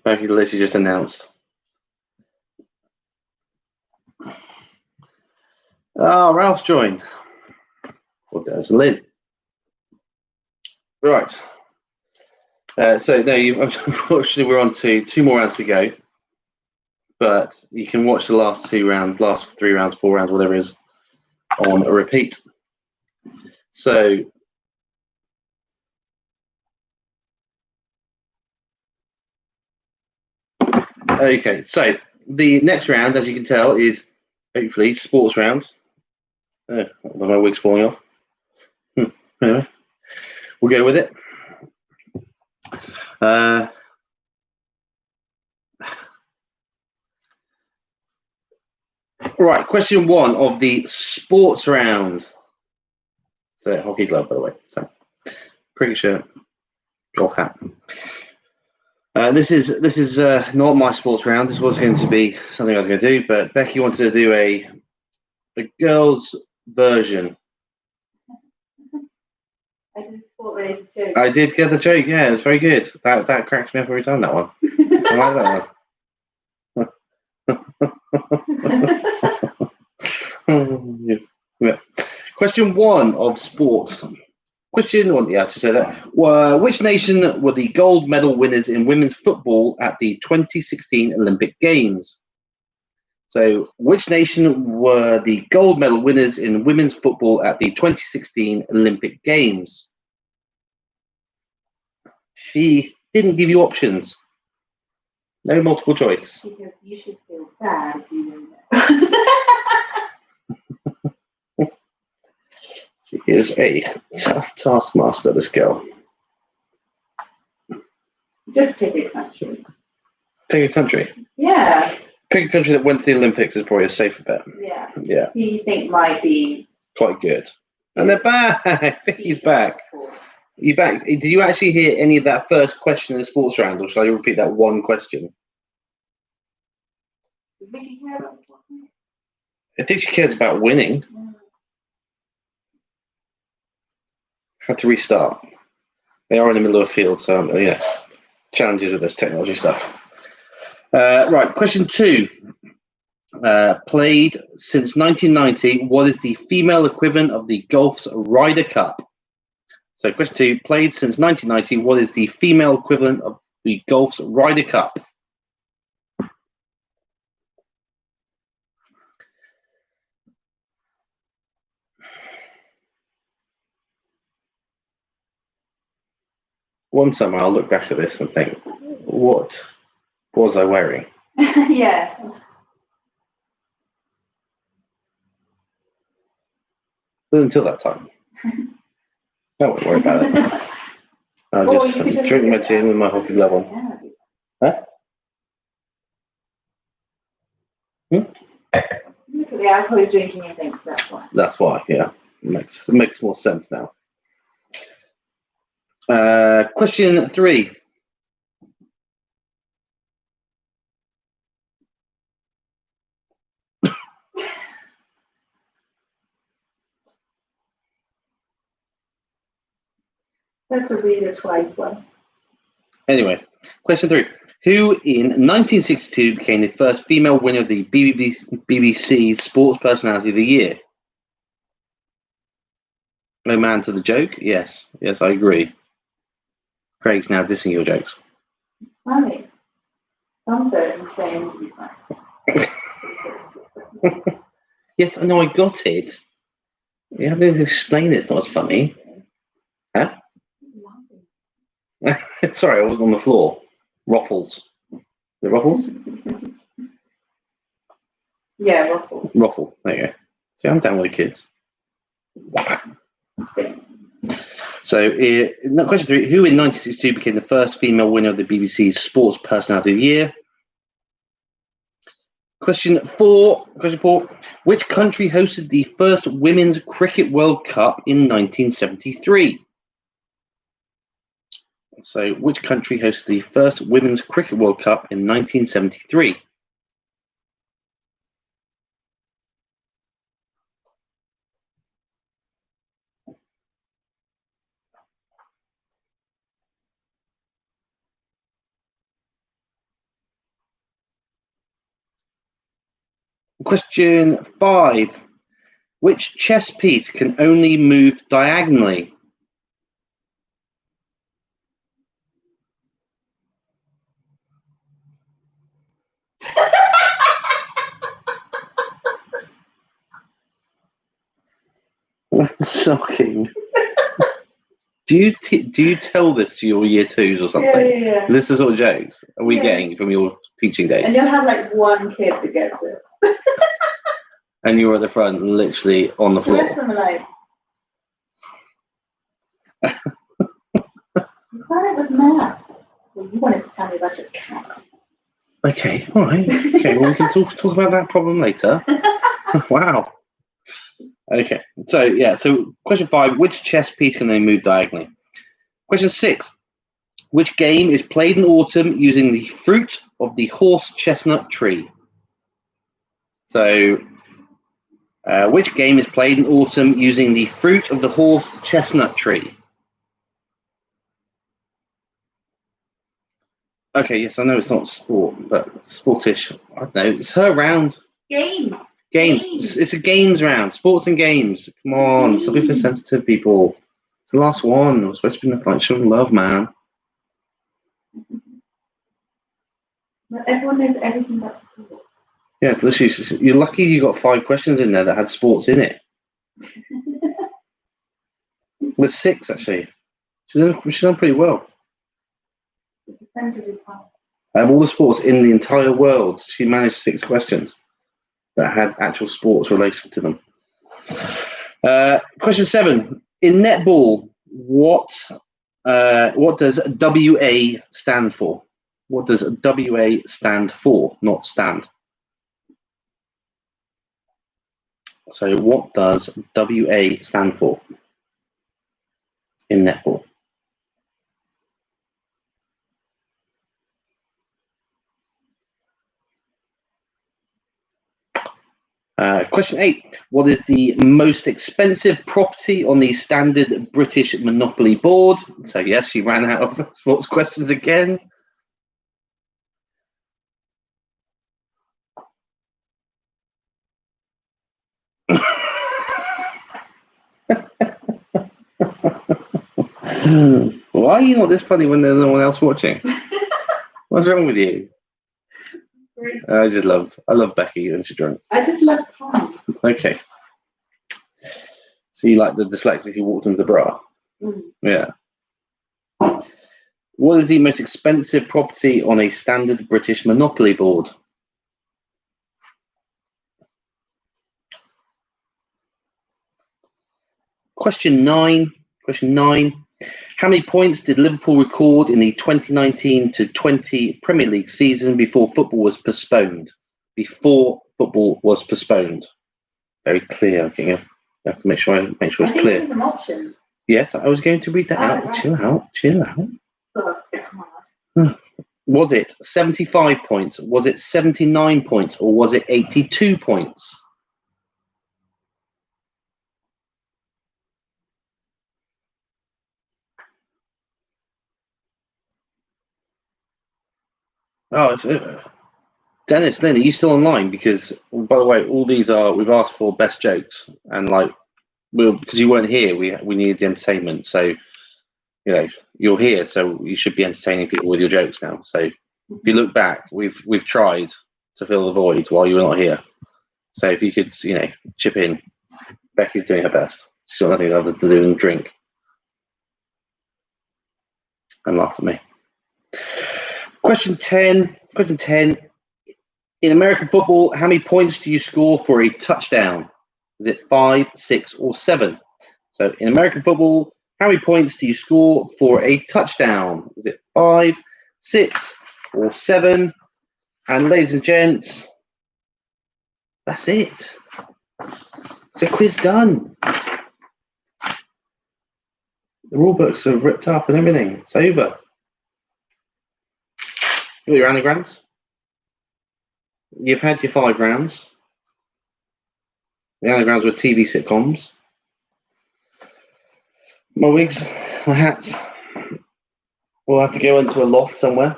A: Becky, the list you just announced. Ralph joined. Well, there's Lynn. Right. So no, unfortunately we're on to 2 more rounds to go. But you can watch the last 2 rounds, last 3 rounds, 4 rounds, whatever it is, on a repeat. So okay, so the next round, as you can tell, is hopefully sports round. My wig's falling off. Anyway, we'll go with it. Right, question 1 of the sports round. So hockey glove, by the way. So cricket shirt, golf hat. This is not my sports round. This was going to be something I was going to do, but Becky wanted to do a girls' version.
B: I did a sport-related joke.
A: I did get the joke. Yeah, it was very good. That cracks me up every time. That one. I like that one. Yeah. Question 1 of sports. Question 1. Yeah, to say that. Which nation were the gold medal winners in women's football at the 2016 Olympic Games? So, which nation were the gold medal winners in women's football at the 2016 Olympic Games? She didn't give you options. No multiple choice.
B: Because you should feel bad if you know
A: is a tough taskmaster, this girl.
C: Just pick a country.
A: Pick a country.
C: Yeah.
A: Pick a country that went to the Olympics is probably a safer bet.
C: Yeah.
A: Yeah,
C: Who you think might be
A: quite good. And they're back. Vicky's back. You back? Did you actually hear any of that first question in the sports round, or shall I repeat that one question?
C: Does Vicky care about this one?
A: I think she cares about winning. Had to restart. They are in the middle of a field, so yeah, challenges with this technology stuff. Right, question 2. Played since 1990. What is the female equivalent of the golf's Ryder Cup? So, question 2. Played since 1990. What is the female equivalent of the golf's Ryder Cup? One summer, I'll look back at this and think, what was I wearing?
C: Yeah.
A: But until that time, I won't worry about it. I'll
C: Or
A: just
C: you could just
A: drink
C: look
A: my
C: at
A: gin
C: that.
A: with my hockey glove on.
C: Yeah.
A: Huh?
C: Look at the alcohol you're drinking and think that's why.
A: That's why, yeah. It makes more sense now. Question 3.
C: That's a read it twice one.
A: Anyway, question 3. Who in 1962 became the first female winner of the BBC Sports Personality of the Year? No man to the joke? Yes, I agree. Craig's now dissing your jokes.
C: It's funny. Tom said the same to be funny.
A: Yes, I know, I got it. You have to explain it's not as funny. Huh? Sorry, I wasn't on the floor. Ruffles. The Ruffles?
C: Yeah, Ruffle.
A: Ruffle. There you go. See, I'm down with the kids. So, question 3. Who in 1962 became the first female winner of the BBC Sports Personality of the Year? Question 4. Which country hosted the first Women's Cricket World Cup in 1973? So, which country hosted the first Women's Cricket World Cup in 1973? Question 5. Which chess piece can only move diagonally? That's shocking. Do you tell this to your year 2s or something?
C: Yeah.
A: Is this the sort of jokes are we
C: Yeah.
A: getting from your teaching days?
C: And you'll have like one kid that gets it.
A: And you're at the front, literally on the
C: The rest
A: floor.
C: of them are like, I thought it was maths. Well, you wanted to tell me about your cat.
A: Okay, all right. Okay, well, we can talk about that problem later. Wow. Okay, so question 5, which chess piece can they move diagonally? Question 6, which game is played in autumn using the fruit of the horse chestnut tree? So, which game is played in autumn using the fruit of the horse chestnut tree? Okay, yes, I know it's not sport, but sportish. I don't know. It's her round.
C: Games.
A: Games. It's a games round. Sports and games. Come on, stop being so sensitive, people. It's the last one. We're supposed to be like show love, man.
C: But everyone knows everything but sport.
A: Yeah, literally, you're lucky you got 5 questions in there that had sports in it. With 6, actually. She's done pretty well.
C: The percentage is high.
A: Out of all the sports in the entire world, she managed 6 questions that had actual sports relation to them. Question 7. In netball, what does WA stand for? What does WA stand for? Not stand. So what does WA stand for in netball? Question 8. What is the most expensive property on the standard British Monopoly board? So yes, she ran out of sports questions again. Why are you not this funny when there's no one else watching? What's wrong with you? I love Becky when she's drunk.
C: I just love Tom.
A: Okay. So you like the dyslexic who walked into the bra?
C: Mm.
A: Yeah. What is the most expensive property on a standard British Monopoly board? Question 9. How many points did Liverpool record in the 2019-20 Premier League season before football was postponed? Very clear. Okay, I have to make sure it's clear.
B: Some options.
A: Yes, I was going to read that out.
B: Right.
A: Chill out.
B: That was a bit hard.
A: Was it 75 points? Was it 79 points? Or was it 82 points? Oh, Dennis, Lynn, are you still online? Because, by the way, all these we've asked for best jokes, and because you weren't here, we needed the entertainment. So, you're here, so you should be entertaining people with your jokes now. So, if you look back, we've tried to fill the void while you were not here. So, if you could, chip in. Becky's doing her best. She's got nothing other to do than drink and laugh at me. Question 10. In American football, how many points do you score for a touchdown? Is it 5, 6, or 7? So in American football, how many points do you score for a touchdown? Is it 5, 6, or 7? And ladies and gents, that's it. It's a quiz done. The rule books are ripped up and everything. It's over. You got your anagrams? You've had your 5 rounds. The anagrams were TV sitcoms. My wigs, my hats. We'll have to go into a loft somewhere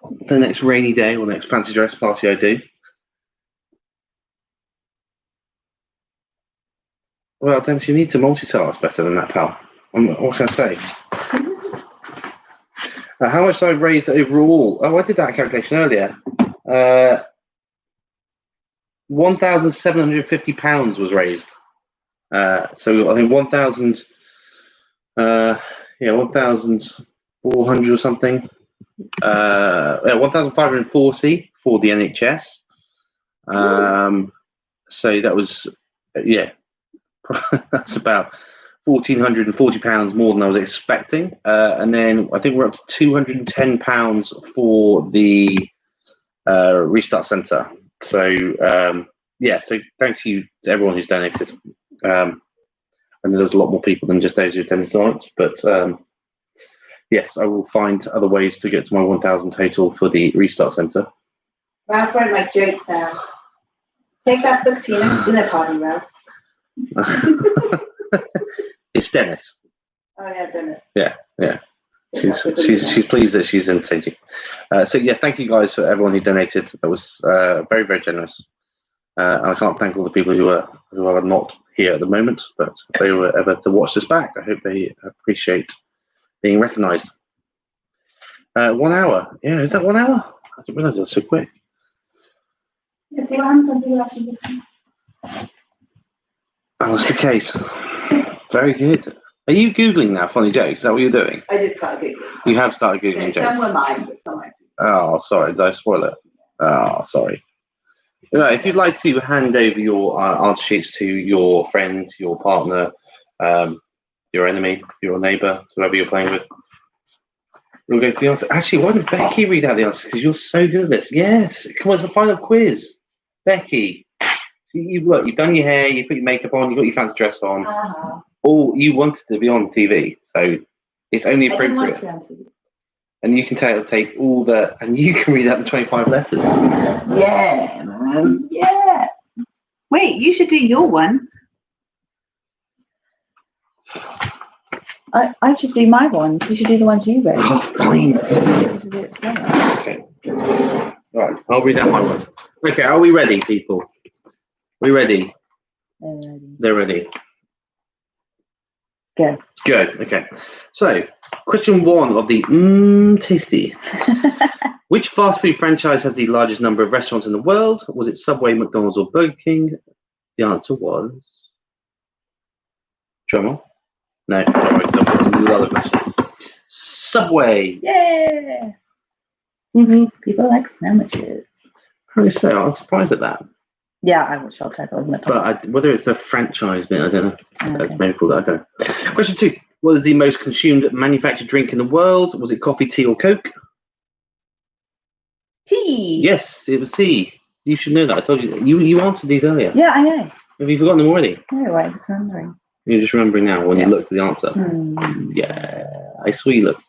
A: for the next rainy day or next fancy dress party I do. Well, Dennis, you need to multitask better than that, pal. What can I say? How much have I raised overall? Oh, I did that calculation earlier. £1,750 was raised. So I think 1,400 or something. 1,540 for the NHS. So that was, that's about £1,440 more than I was expecting. And then I think we're up to £210 for the Restart Centre. So, so thank you to everyone who's donated. And there's a lot more people than just those who attended tonight. But yes, I will find other ways to get to my 1,000 total for the Restart Centre.
B: Ralph wrote my jokes down. Take that book to your next dinner party, Ralph.
A: It's Dennis.
B: Oh yeah, Dennis.
A: Yeah. She's pleased that she's entertaining. So thank you guys for everyone who donated. That was very, very generous. And I can't thank all the people who are not here at the moment, but if they were ever to watch this back, I hope they appreciate being recognised. 1 hour. Yeah, is that 1 hour? I didn't realise it was so quick.
B: Yeah, see what happens when people actually listen.
A: That was the case. Very good. Are you Googling now funny jokes? Is that what you're doing?
C: I did start Googling.
A: You have started Googling jokes?
C: Some were mine, but some I
A: Oh, sorry. Did I spoil it? Oh, sorry. Right, if you'd like to hand over your answer sheets to your friend, your partner, your enemy, your neighbour, whoever you're playing with, we'll go for the answer. Actually, why don't Becky read out the answer? Because you're so good at this. Yes, come on, it's the final quiz. Becky, you've done your hair, you put your makeup on, you got your fancy dress on. All you wanted to be on TV, so it's only
B: I didn't want
A: appropriate.
B: to be on TV.
A: And you can take all the, and you can read out the 25 letters.
D: Yeah, man. Yeah. Wait, you should do your ones. I should do my ones. You should do the ones you wrote.
A: Oh, fine.
D: We should do it together.
A: Okay. Right, I'll read out my ones. Okay, are we ready, people? We ready? They're ready.
D: Go.
A: Good. Okay. So, question 1 of the tasty. Which fast food franchise has the largest number of restaurants in the world? Was it Subway, McDonald's, or Burger King? The answer was. Drumroll? No. Sorry, the other question. Subway.
D: Yeah.
A: Mm-hmm.
D: People like sandwiches.
A: How so? I'm surprised at that.
D: Yeah, I was shocked. I thought it was McDonald's.
A: But whether it's a franchise bit, I don't know. That's
D: Okay.
A: painful that I don't know. Question 2. What is the most consumed manufactured drink in the world? Was it coffee, tea, or Coke?
D: Tea.
A: Yes, it was tea. You should know that. I told you. You answered these earlier.
D: Yeah, I know.
A: Have you forgotten them already?
D: No, I was remembering.
A: You're just remembering now when
D: Yeah.
A: you looked at the answer. Yeah, I saw you look.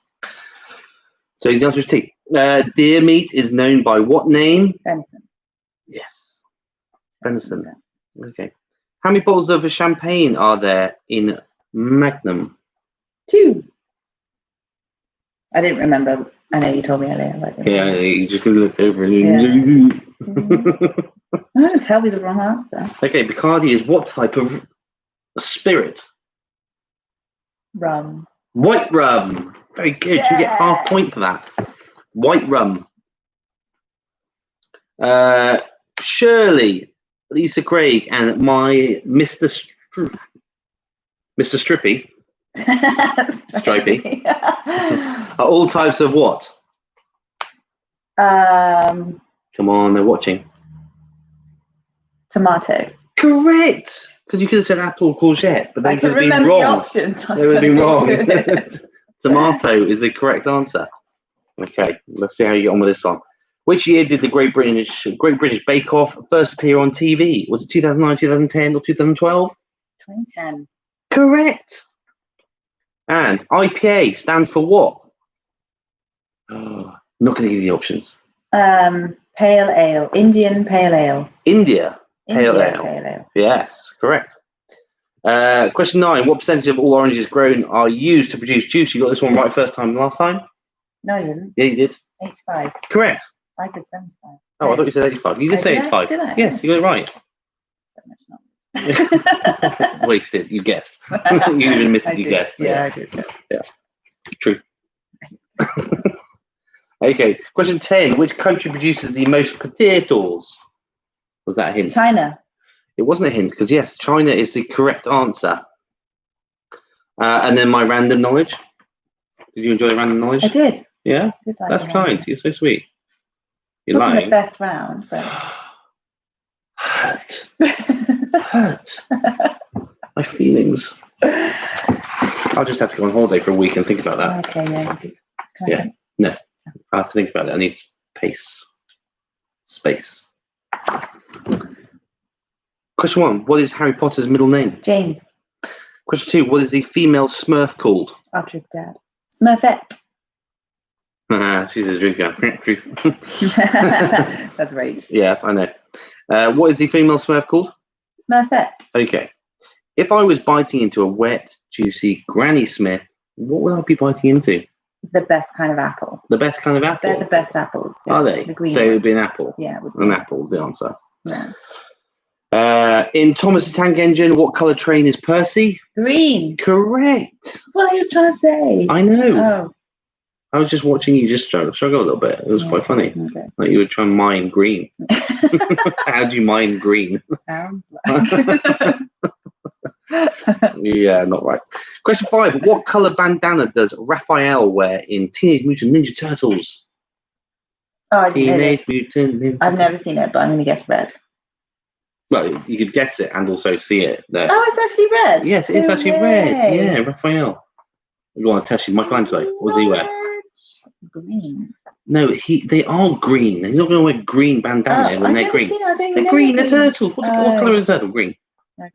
A: So the answer is tea. Deer meat is known by what name?
D: Venison.
A: Yes. Venison. Okay. How many bottles of champagne are there in Magnum?
D: 2. I didn't remember. I know you told me earlier. But I didn't
A: Yeah,
D: remember.
A: you just looked over and
D: Don't tell me the wrong answer.
A: Okay, Bacardi is what type of spirit?
D: Rum.
A: White rum. Very good. You get half point for that. White rum. Shirley, Lisa Craig, and my Mr. Mr. Strippy Stripey. are all types of what? Come on, they're watching.
D: Tomato.
A: Correct. Because you could have said apple or courgette, but
D: I
A: they
D: can
A: would have been
D: remember the
A: wrong.
D: options.
A: They would have been wrong. Tomato is the correct answer. Okay, let's see how you get on with this one. Which year did the Great British Bake Off first appear on TV? Was it 2009, 2010, or 2012?
D: 2010.
A: Correct. And IPA stands for what? Oh, not going to give you the options.
D: Pale ale. Indian pale ale.
A: India. Pale
D: India
A: ale.
D: Pale ale.
A: Yes, correct. Question 9. What percentage of all oranges grown are used to produce juice? You got this one right first time last time?
D: No, I didn't.
A: Yeah, you did.
D: 85.
A: Correct.
D: I said 75.
A: Oh, I thought you said 85. You did
D: Oh,
A: say
D: did I?
A: 85.
D: Did I?
A: Yes, you got it right.
D: So much not.
A: Wasted. You guessed. You even admitted
D: I
A: you
D: did.
A: guessed.
D: Yeah, I did. Guess.
A: True. Okay. Question 10. Which country produces the most potatoes? Was that a hint?
D: China.
A: It wasn't a hint because, yes, China is the correct answer. And then my random knowledge. Did you enjoy the random knowledge?
D: I did.
A: Yeah?
D: I did like
A: That's
D: that.
A: kind. You're so sweet. You're
D: Wasn't
A: lying.
D: the best round, but.
A: Hurt. Hurt. My feelings. I'll just have to go on holiday for a week and think about that.
D: Okay, yeah. You do.
A: Yeah. No, I have to think about it. I need space. Question 1. What is Harry Potter's middle name?
D: James,
A: Question 2. What is the female Smurf called?
D: after his dad. Smurfette.
A: She's a drinker.
D: That's right.
A: Yes, I know. What is the female Smurf called?
D: Smurfette.
A: Okay. If I was biting into a wet, juicy Granny Smith, what would I be biting into?
D: The best kind of apple.
A: The best kind of apple?
D: They're the best apples.
A: Are they?
D: The green
A: So it would be an
D: ones.
A: apple.
D: Yeah, it would be.
A: An apple is the answer.
D: Yeah.
A: In Thomas the Tank Engine, what colour train is Percy?
D: Green.
A: Correct.
D: That's what I was trying to say.
A: I know.
D: Oh,
A: I was just watching you just struggle a little bit. It was
D: Yeah.
A: quite funny.
D: okay.
A: Like you were trying to mine green. How do you mine green?
D: Sounds like.
A: Yeah, not right. Question 5. What colour bandana does Raphael wear in Teenage Mutant Ninja Turtles?
D: Oh, I didn't know this.
A: Teenage Mutant Ninja
D: I've never seen it, but I'm going to guess red.
A: Well, you could guess it and also see it there.
D: Oh, it's actually red.
A: Yes, it is
D: No
A: actually red.
D: way.
A: Yeah, Raphael. Go on, Tessie. Michelangelo. What does he wear?
D: Green.
A: No, they are green. They're not going to wear green bandana when
D: I've
A: they're
D: never
A: green.
D: seen it. I don't even
A: They're
D: know
A: green.
D: they're
A: They're turtles. What
D: Oh.
A: colour is a turtle? Green.
D: Okay.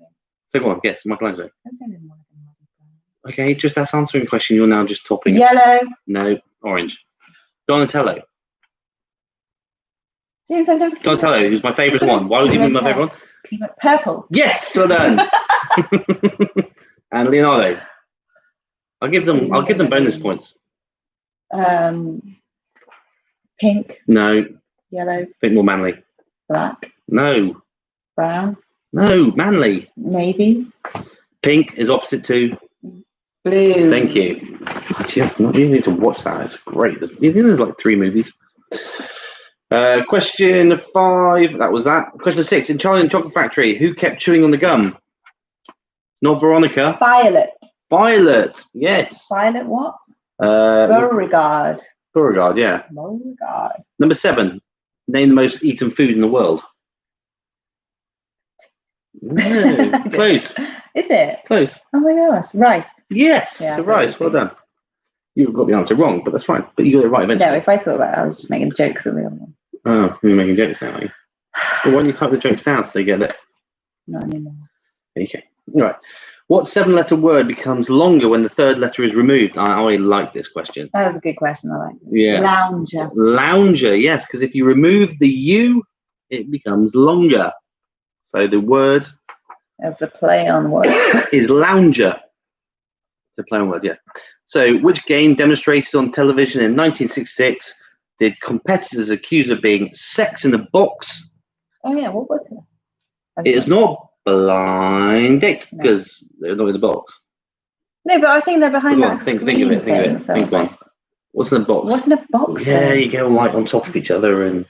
A: So go on, guess. Michelangelo.
D: I'd say they're more like a muddy brown.
A: Okay, just that's answering the question. You're now just topping.
D: Yellow.
A: No, orange. Donatello.
D: James, I've never seen
A: Donatello, who's my favourite one. Why would you be my favourite one?
D: Purple.
A: Yes, well done. And Leonardo. I'll give them bonus points.
D: Pink.
A: No,
D: Yellow.
A: think more manly.
D: Black.
A: No,
D: Brown.
A: no, manly.
D: Navy.
A: Pink is opposite to.
D: Blue.
A: Thank you. Actually, you need to watch that. It's great. There's like 3 movies. Question 5. That was that. Question 6. In Charlie and the Chocolate Factory, who kept chewing on the gum? Not Veronica.
D: Violet.
A: Violet. Yes.
D: Violet what?
A: Beauregard.
D: Beauregard.
A: Yeah.
D: Beauregard.
A: Number 7. Name the most eaten food in the world. No. Close.
D: Is it?
A: Close.
D: Oh my gosh. Rice.
A: Yes.
D: Yeah,
A: the rice. Well done. You've got the answer wrong, but that's fine. But you got it right eventually.
D: No, if I thought about it, I was just making jokes of the other one.
A: Oh, you're making jokes now, are you? Well, why don't you type the jokes down so they get it?
D: Not anymore.
A: Okay. All right. What 7-letter word becomes longer when the 3rd letter is removed? I like this question.
D: That was a good question. I like it.
A: Yeah.
D: Lounger.
A: Lounger, yes, because if you remove the U, it becomes longer. So the word
D: That's a play on word.
A: is lounger. It's a play on word, yes. So which game demonstrated on television in 1966 did competitors accuse of being sex in a box?
D: Oh yeah, what was it?
A: It is not blind date
D: No.
A: because they're not in the box.
D: No, but I was thinking they're behind
A: Go on,
D: that
A: think of it,
D: screen
A: think of
D: thing,
A: it.
D: so-
A: Think one. What's in the box?
D: What's in a box?
A: Yeah,
D: then?
A: you go like on top of each other and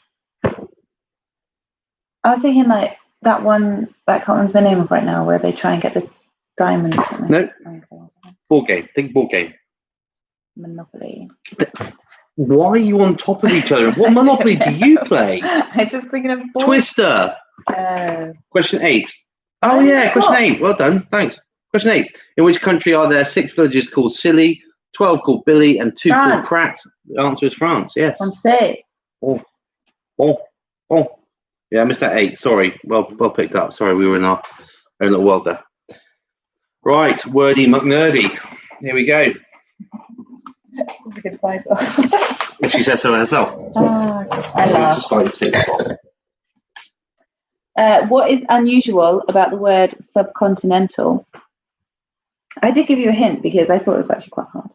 D: I was thinking like that one that I can't remember the name of right now, where they try and get the diamond or something.
A: no,
D: Okay.
A: board game. Think board game.
D: Monopoly.
A: Why are you on top of each other? What
D: I
A: Monopoly
D: don't
A: do you
D: know.
A: play?
D: I'm just thinking of board.
A: Twister. Question 8. Oh
D: Oh,
A: yeah, question
D: what?
A: 8. Well done. Thanks. Question 8. In which country are there 6 villages called Silly, 12 called Billy, and 2 called
D: France.
A: Pratt? The answer is France. Yes.
D: On stage.
A: Oh. Yeah, I missed that 8. Sorry. Well picked up. Sorry, we were in our own little world there. Right, Wordy McNerdy. Here we go.
D: That's a good title.
A: If she says so herself.
D: I laugh.
A: Just like to.
D: What is unusual about the word subcontinental? I did give you a hint because I thought it was actually quite hard.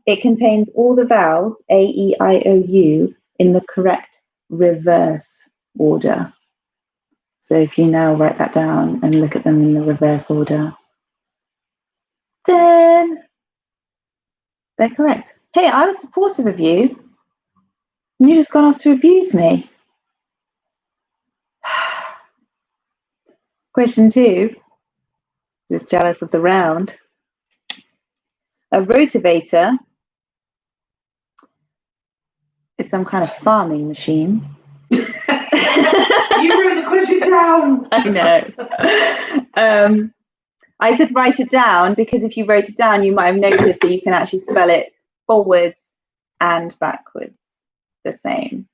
D: It contains all the vowels A, E, I, O, U in the correct reverse order. So if you now write that down and look at them in the reverse order, then they're correct. Hey, I was supportive of you, and you just gone off to abuse me. Question 2. Just jealous of the round. A rotavator is some kind of farming machine.
C: You wrote the question down.
D: I know. I said write it down because if you wrote it down, you might have noticed that you can actually spell it forwards and backwards the same.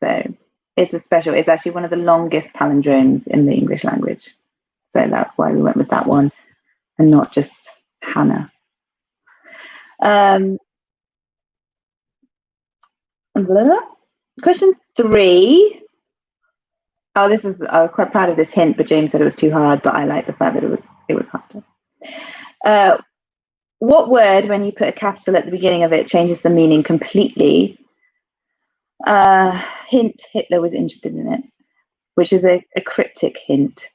D: So it's actually one of the longest palindromes in the English language. So that's why we went with that one and not just Hannah. Question 3. Oh, this is, I was quite proud of this hint, but James said it was too hard, but I like the fact that it was harder. What word, when you put a capital at the beginning of it, changes the meaning completely? Hint, Hitler was interested in it, which is a cryptic hint,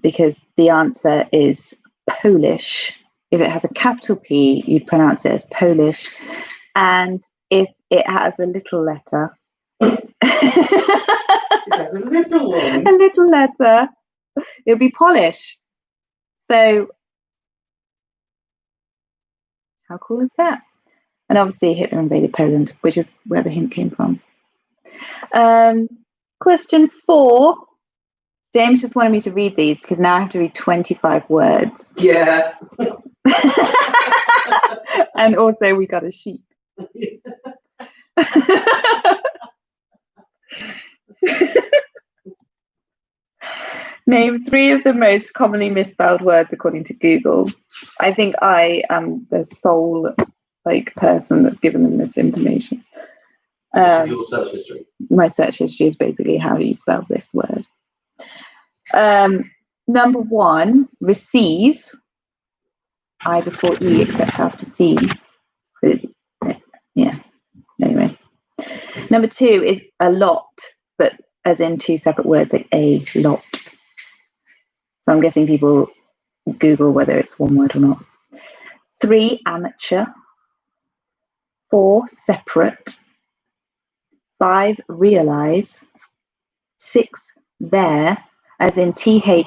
D: because the answer is Polish. If it has a capital P, you'd pronounce it as Polish. And if it has a little letter,
C: That's a little one.
D: a little letter, it'll be Polish. So how cool is that? And obviously Hitler invaded Poland, which is where the hint came from. Question 4. James just wanted me to read these because now I have to read 25 words.
A: Yeah.
D: And also we got a sheep. Name 3 of the most commonly misspelled words according to Google. I think I am the sole person that's given them this information.
A: Your search history.
D: My search history is basically how do you spell this word. Number 1, receive. I before E except after C. Yeah. Anyway. Number 2 is a lot, but as in 2 separate words, like a lot. So I'm guessing people Google whether it's one word or not. 3, amateur. 4, separate. 5, realize. 6, there, as in THEIR,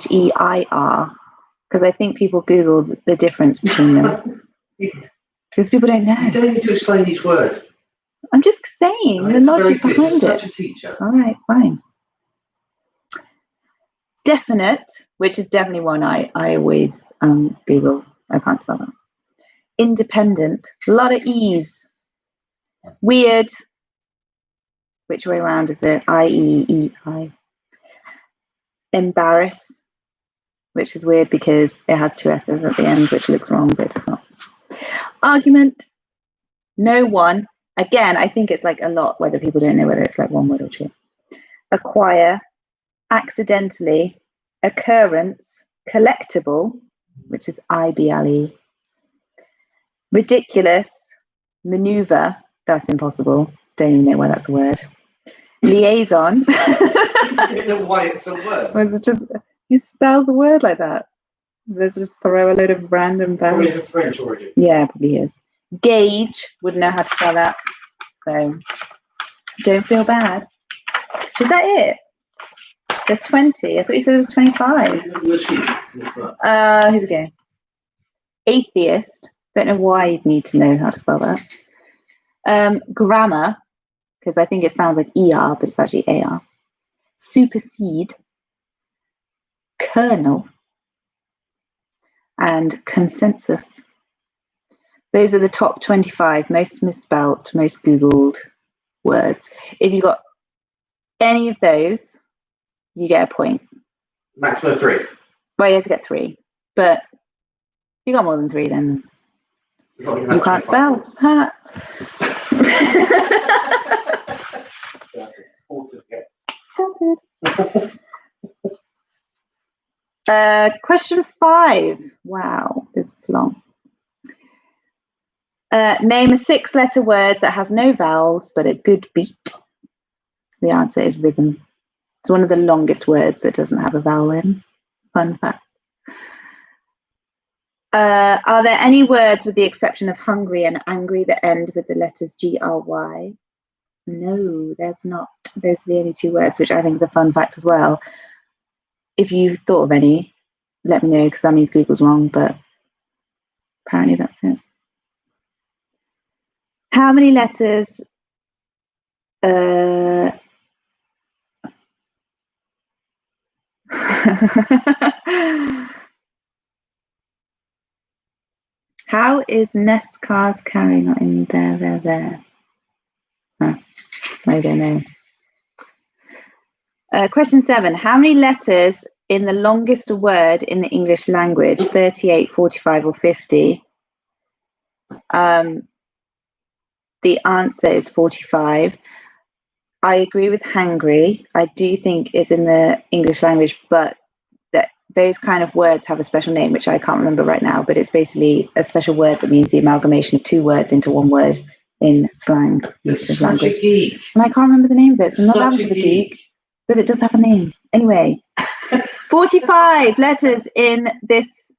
D: because I think people Google the difference between them. Because people don't know.
A: You don't need to explain each word.
D: I'm just saying the
A: It's very
D: logic
A: good.
D: behind
A: You're
D: it.
A: such a teacher.
D: All right, fine. Definite, which is definitely one I always Google. I can't spell that. Independent, a lot of E's. Weird, which way around is it? I-E-E-I. Embarrass, which is weird because it has 2 S's at the end, which looks wrong, but it's not. Argument, no one. Again, I think it's like a lot, whether people don't know whether it's like one word or 2. Acquire, accidentally, occurrence, collectible, which is IBLE. Ridiculous, maneuver, that's impossible. Don't even know why that's a word. Liaison.
A: I don't know why it's a word.
D: Was it just who spells a word like that? Let's just throw a load of random
A: Probably
D: vowels.
A: it's a French origin.
D: Yeah, probably is. Gauge, wouldn't know how to spell that. So don't feel bad. Is that it? There's 20. I thought you said it was 25. Here we go. Atheist. Don't know why you'd need to know how to spell that. Grammar, because I think it sounds like ER, but it's actually AR. Supersede. Kernel. And consensus. Those are the top 25 most misspelt, most Googled words. If you got any of those, you get a point.
A: Maximum 3.
D: Well, you have to get 3. But if you got more than 3, then you can't spell. Ha. Question 5. Wow, this is long. Name a 6-letter word that has no vowels but a good beat. The answer is rhythm. It's one of the longest words that doesn't have a vowel in. Fun fact. Are there any words with the exception of hungry and angry that end with the letters GRY? No, there's not. Those are the only 2 words, which I think is a fun fact as well. If you thought of any, let me know, because that means Google's wrong, but apparently that's it. How many letters how is Nescar's carrying on in there? Huh, I don't know. Question 7. How many letters in the longest word in the English language? 38, 45, or 50? The answer is 45. I agree with hangry. I do think it's in the English language, but those kind of words have a special name, which I can't remember right now, but it's basically a special word that means the amalgamation of 2 words into 1 word in slang.
A: It's such language. A geek.
D: And I can't remember the name of it, so I'm not that
A: Such
D: much
A: a
D: of a geek, but it does have a name. Anyway, 45 letters in this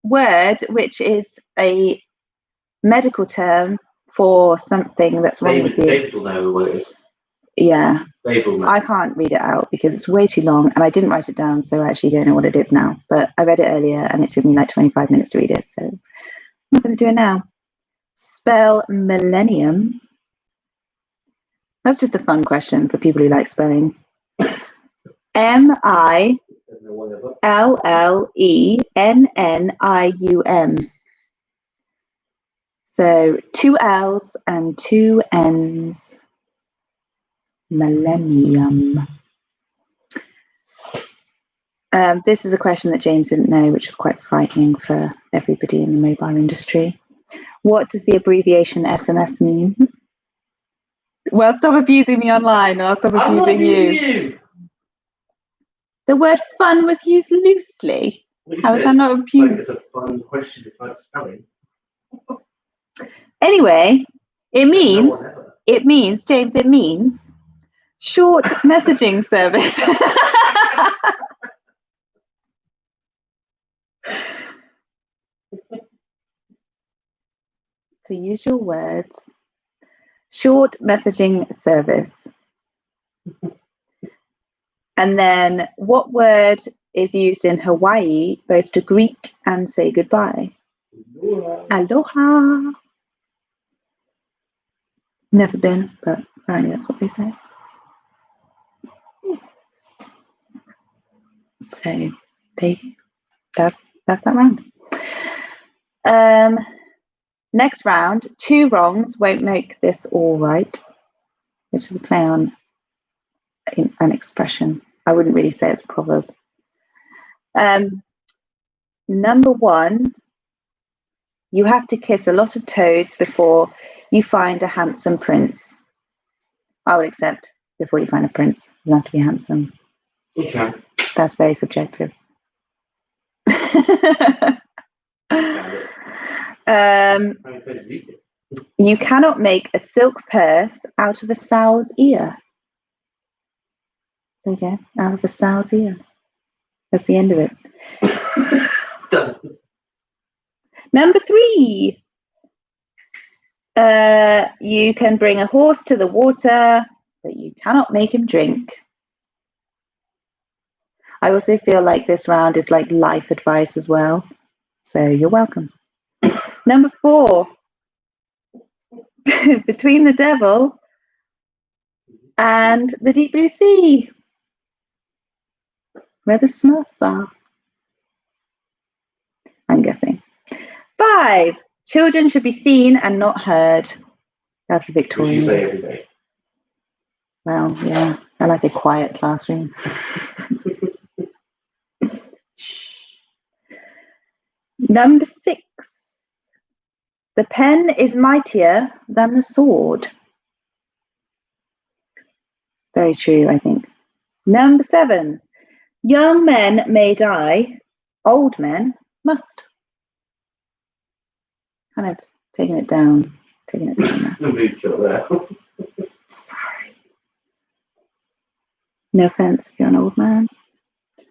D: word, which is a medical term for something that's wrong with you.
A: David will know what it is.
D: Yeah.
A: David will know.
D: I can't read it out because it's way too long and I didn't write it down, so I actually don't know what it is now. But I read it earlier and it took me like 25 minutes to read it, so I'm not going to do it now. Spell millennium. That's just a fun question for people who like spelling. M-I Llennium. So 2 L's and 2 N's. Millennium. This is a question that James didn't know, which is quite frightening for everybody in the mobile industry. What does the abbreviation SMS mean? Well, stop abusing me online, or I'll stop
A: I'm not
D: abusing you.
A: you.
D: The word fun was used loosely. How is that not abuse?
A: It's a fun question if like spelling.
D: Anyway, it means, James, it means short messaging service. So use your words. Short messaging service. And then what word is used in Hawaii both to greet and say goodbye? Aloha. Never been, but apparently that's what they say. So there you go. That's that round. Next round, 2 wrongs won't make this all right, which is a play on an expression. I wouldn't really say it's a proverb. Number 1, you have to kiss a lot of toads before you find a handsome prince. I would accept before you find a prince. It doesn't have to be handsome.
A: Okay.
D: That's very subjective. You cannot make a silk purse out of a sow's ear. There you go, out of a sow's ear. That's the end of it.
A: Done.
D: Number 3. You can bring a horse to the water, but you cannot make him drink. I also feel like this round is like life advice as well. So you're welcome. Number 4. Between the devil and the deep blue sea, where the Smurfs are. I'm guessing. 5. Children should be seen and not heard. That's the Victorians.
A: Which you say every day.
D: Well, yeah, I like a quiet classroom. Number 6. The pen is mightier than the sword. Very true, I think. Number 7. Young men may die, old men must. Kind of taking it down now.
A: Nobody killed that.
D: Sorry. No offense if you're an old man.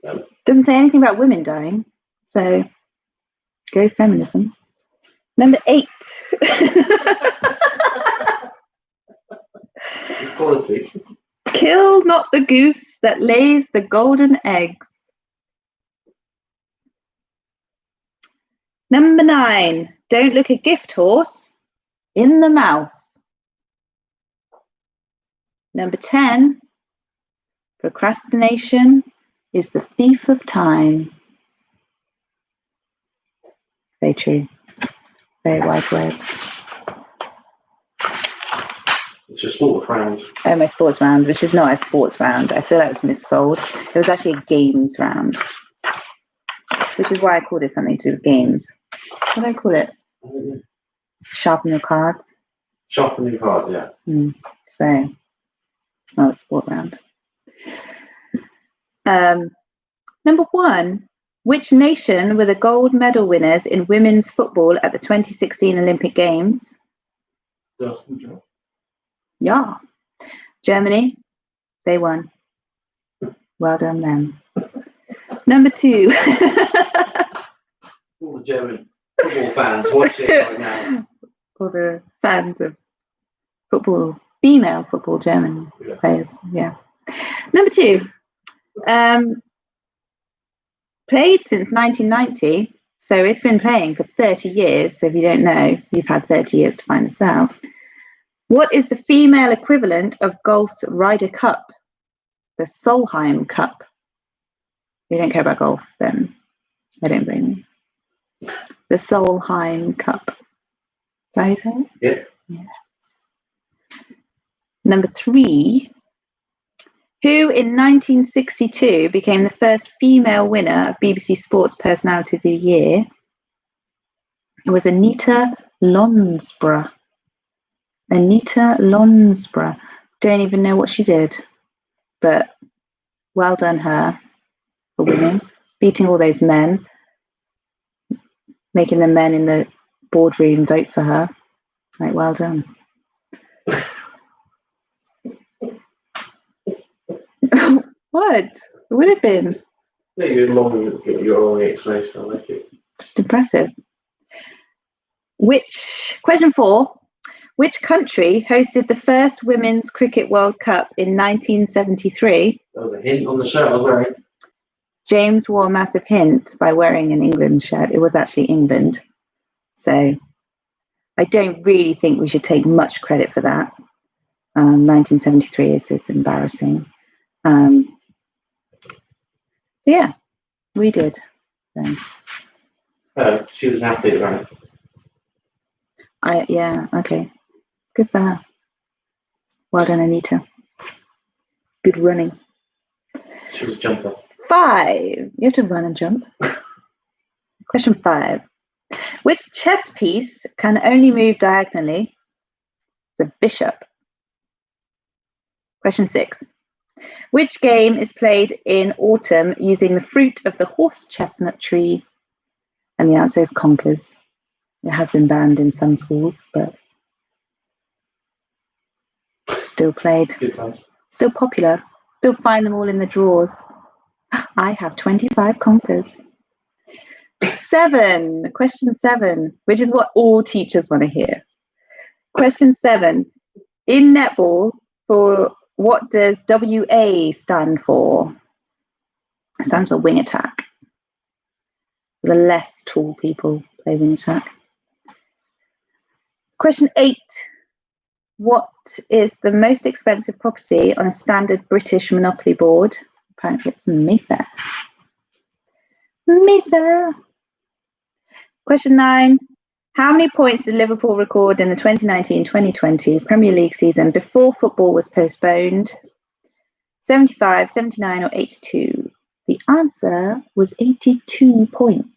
A: No.
D: Doesn't say anything about women dying, so go feminism. Number 8.
A: Equality.
D: Kill not the goose that lays the golden eggs. Number 9. Don't look a gift horse in the mouth. Number 10. Procrastination is the thief of time. Very true. Very wise words.
A: It's a sports round.
D: Oh, my sports round, which is not a sports round. I feel that was missold. It was actually a games round, which is why I called it something to do with games. What do I call it? Sharpen your cards.
A: Sharpen your cards, yeah.
D: So it's not a sport round. Number 1. Which nation were the gold medal winners in women's football at the 2016 Olympic Games? Yeah. Germany. They won. Well done them. Number 2.
A: All the German football fans watching right now.
D: All the fans of football, female football German players. Yeah. Number 2. Played since 1990, so it's been playing for 30 years. So if you don't know, you've had 30 years to find this out. What is the female equivalent of golf's Ryder Cup? The Solheim Cup. you don't care about golf, then I don't blame you. The Solheim Cup. Is that how you say it?
A: Yeah.
D: Yes. Number 3. Who in 1962 became the first female winner of BBC Sports Personality of the Year? It was Anita Lonsborough. Anita Lonsborough. Don't even know what she did, but well done her for winning, beating all those men, making the men in the boardroom vote for her. Like, well done. What? It would have been
A: Yeah, you're long, your own explanation. I like it.
D: just impressive. Question 4. Which country hosted the first Women's Cricket World Cup in 1973?
A: That was a hint on the shirt I was wearing.
D: James wore a massive hint by wearing an England shirt. It was actually England. So I don't really think we should take much credit for that. 1973 is embarrassing. Yeah, we did. So.
A: She was an athlete, right?
D: Yeah, okay. Good for her. Well done, Anita. Good running.
A: She was a jumper.
D: 5. You have to run and jump. Question 5. Which chess piece can only move diagonally? The bishop. Question 6. Which game is played in autumn using the fruit of the horse chestnut tree? And the answer is conkers. It has been banned in some schools, but still played.
A: Good times.
D: Still popular. Still find them all in the drawers. I have 25 conkers. 7. Question 7, which is what all teachers want to hear. Question 7. In netball, for what does WA stand for? It stands for wing attack. The less tall people play wing attack. Question 8. What is the most expensive property on a standard British Monopoly board? Apparently it's Mayfair. Mayfair. Question 9. How many points did Liverpool record in the 2019-2020 Premier League season before football was postponed? 75, 79 or 82? The answer was 82 points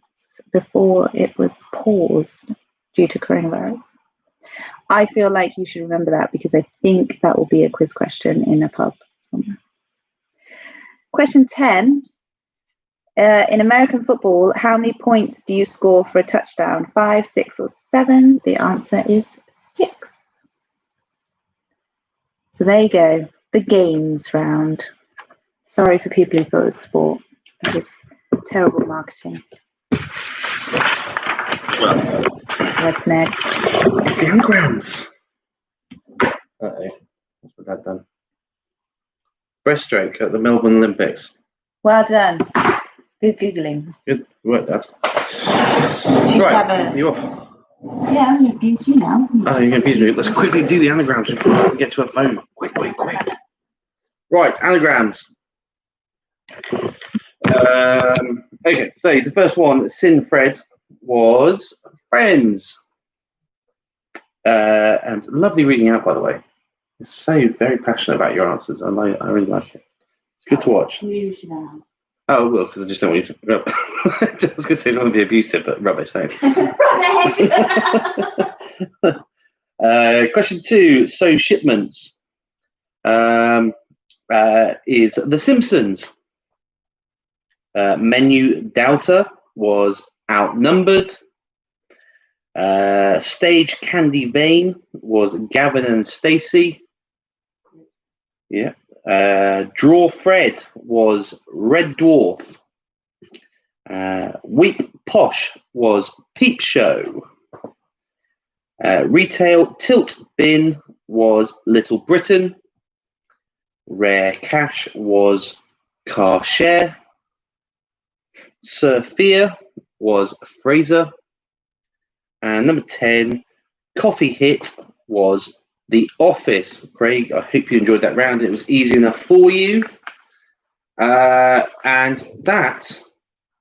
D: before it was paused due to coronavirus. I feel like you should remember that because I think that will be a quiz question in a pub somewhere. Question 10. In American football, how many points do you score for a touchdown? 5, 6, or 7? The answer is 6. So there you go. The games round. Sorry for people who thought it was sport. It was terrible marketing.
A: Well,
D: What's next?
A: the anagrams. Uh-oh. What's with that done? Breaststroke at the Melbourne Olympics.
D: Well done. Good Googling.
A: Good work, Dad.
D: She's
A: Right,
D: clever.
A: you off?
D: Yeah, I'm going to abuse you now.
A: Oh, you're going to abuse me. Let's quickly do the anagrams before we get to a phone. Quick. Right, anagrams. Okay, so the first one, Sinfred, was friends. And lovely reading out, by the way. You're so very passionate about your answers. I really like it. It's good to watch.
B: Snooze now.
A: Oh, well, because I just don't want you to. I was going to say I don't want to be abusive, but rubbish. Thanks. Question 2. So shipments is The Simpsons. Menu Doubter was Outnumbered. Stage Candy Vein was Gavin and Stacey. Yeah. Draw Fred was Red Dwarf. Weep Posh was Peep Show. Retail Tilt Bin was Little Britain. Rare Cash was Car Share. Sir Fear was Fraser. And number 10, Coffee Hit was The Office. Craig, I hope you enjoyed that round. It was easy enough for you. And that,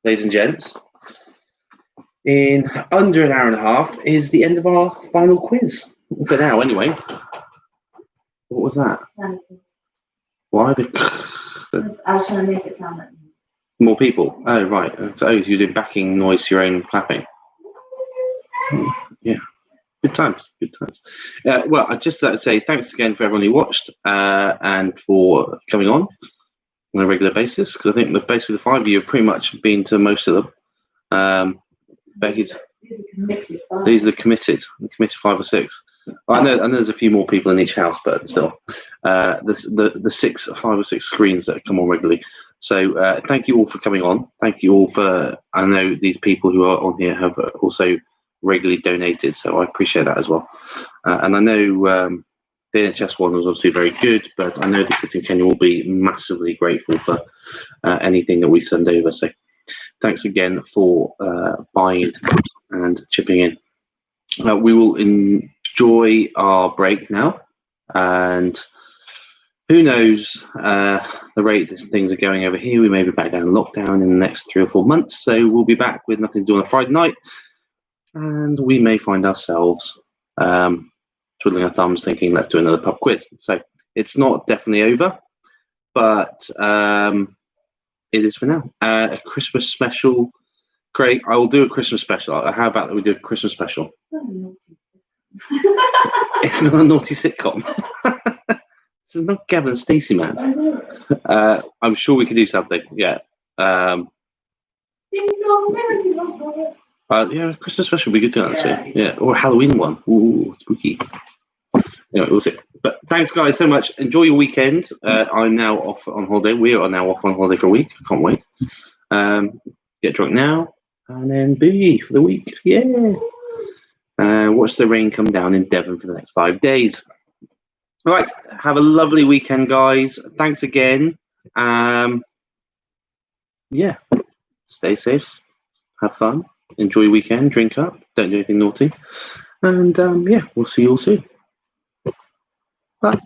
A: ladies and gents, in under an hour and a half, is the end of our final quiz. For now, anyway. What was that? Why the...
B: I was trying to make it sound like
A: More people? Oh, right. So you're doing backing noise to your own clapping. Yeah. Good times. Good times. Well, I'd just like to say thanks again for everyone who watched and for coming on a regular basis, because I think basically the 5 of you have pretty much been to most of them. Becky's... These are committed 5 or 6. I know there's a few more people in each house, but still, the 5 or 6 screens that come on regularly. So thank you all for coming on. Thank you all for. I know these people who are on here have also regularly donated, so I appreciate that as well. And I know the NHS one was obviously very good, but I know the kids in Kenya will be massively grateful for anything that we send over. So thanks again for buying it and chipping in. We will enjoy our break now, and who knows the rate that things are going over here. We may be back down in lockdown in the next 3 or 4 months, so we'll be back with nothing to do on a Friday night, and we may find ourselves twiddling our thumbs thinking, let's do another pub quiz. So it's not definitely over, but it is for now. A Christmas special. Great, I will do a Christmas special. How about that we do a Christmas special? It's not a naughty sitcom. This is not Gavin and Stacey, man. I'm sure we could do something. Yeah. Yeah, Christmas special would be good to actually. Yeah, or a Halloween one. Ooh, spooky. Anyway, we'll see. But thanks, guys, so much. Enjoy your weekend. I'm now off on holiday. We are now off on holiday for a week. I can't wait. Get drunk now, and then boogie for the week. Yeah. Watch the rain come down in Devon for the next 5 days. All right. Have a lovely weekend, guys. Thanks again. Yeah. Stay safe. Have fun. Enjoy your weekend. Drink up. Don't do anything naughty. And yeah, we'll see you all soon. Bye.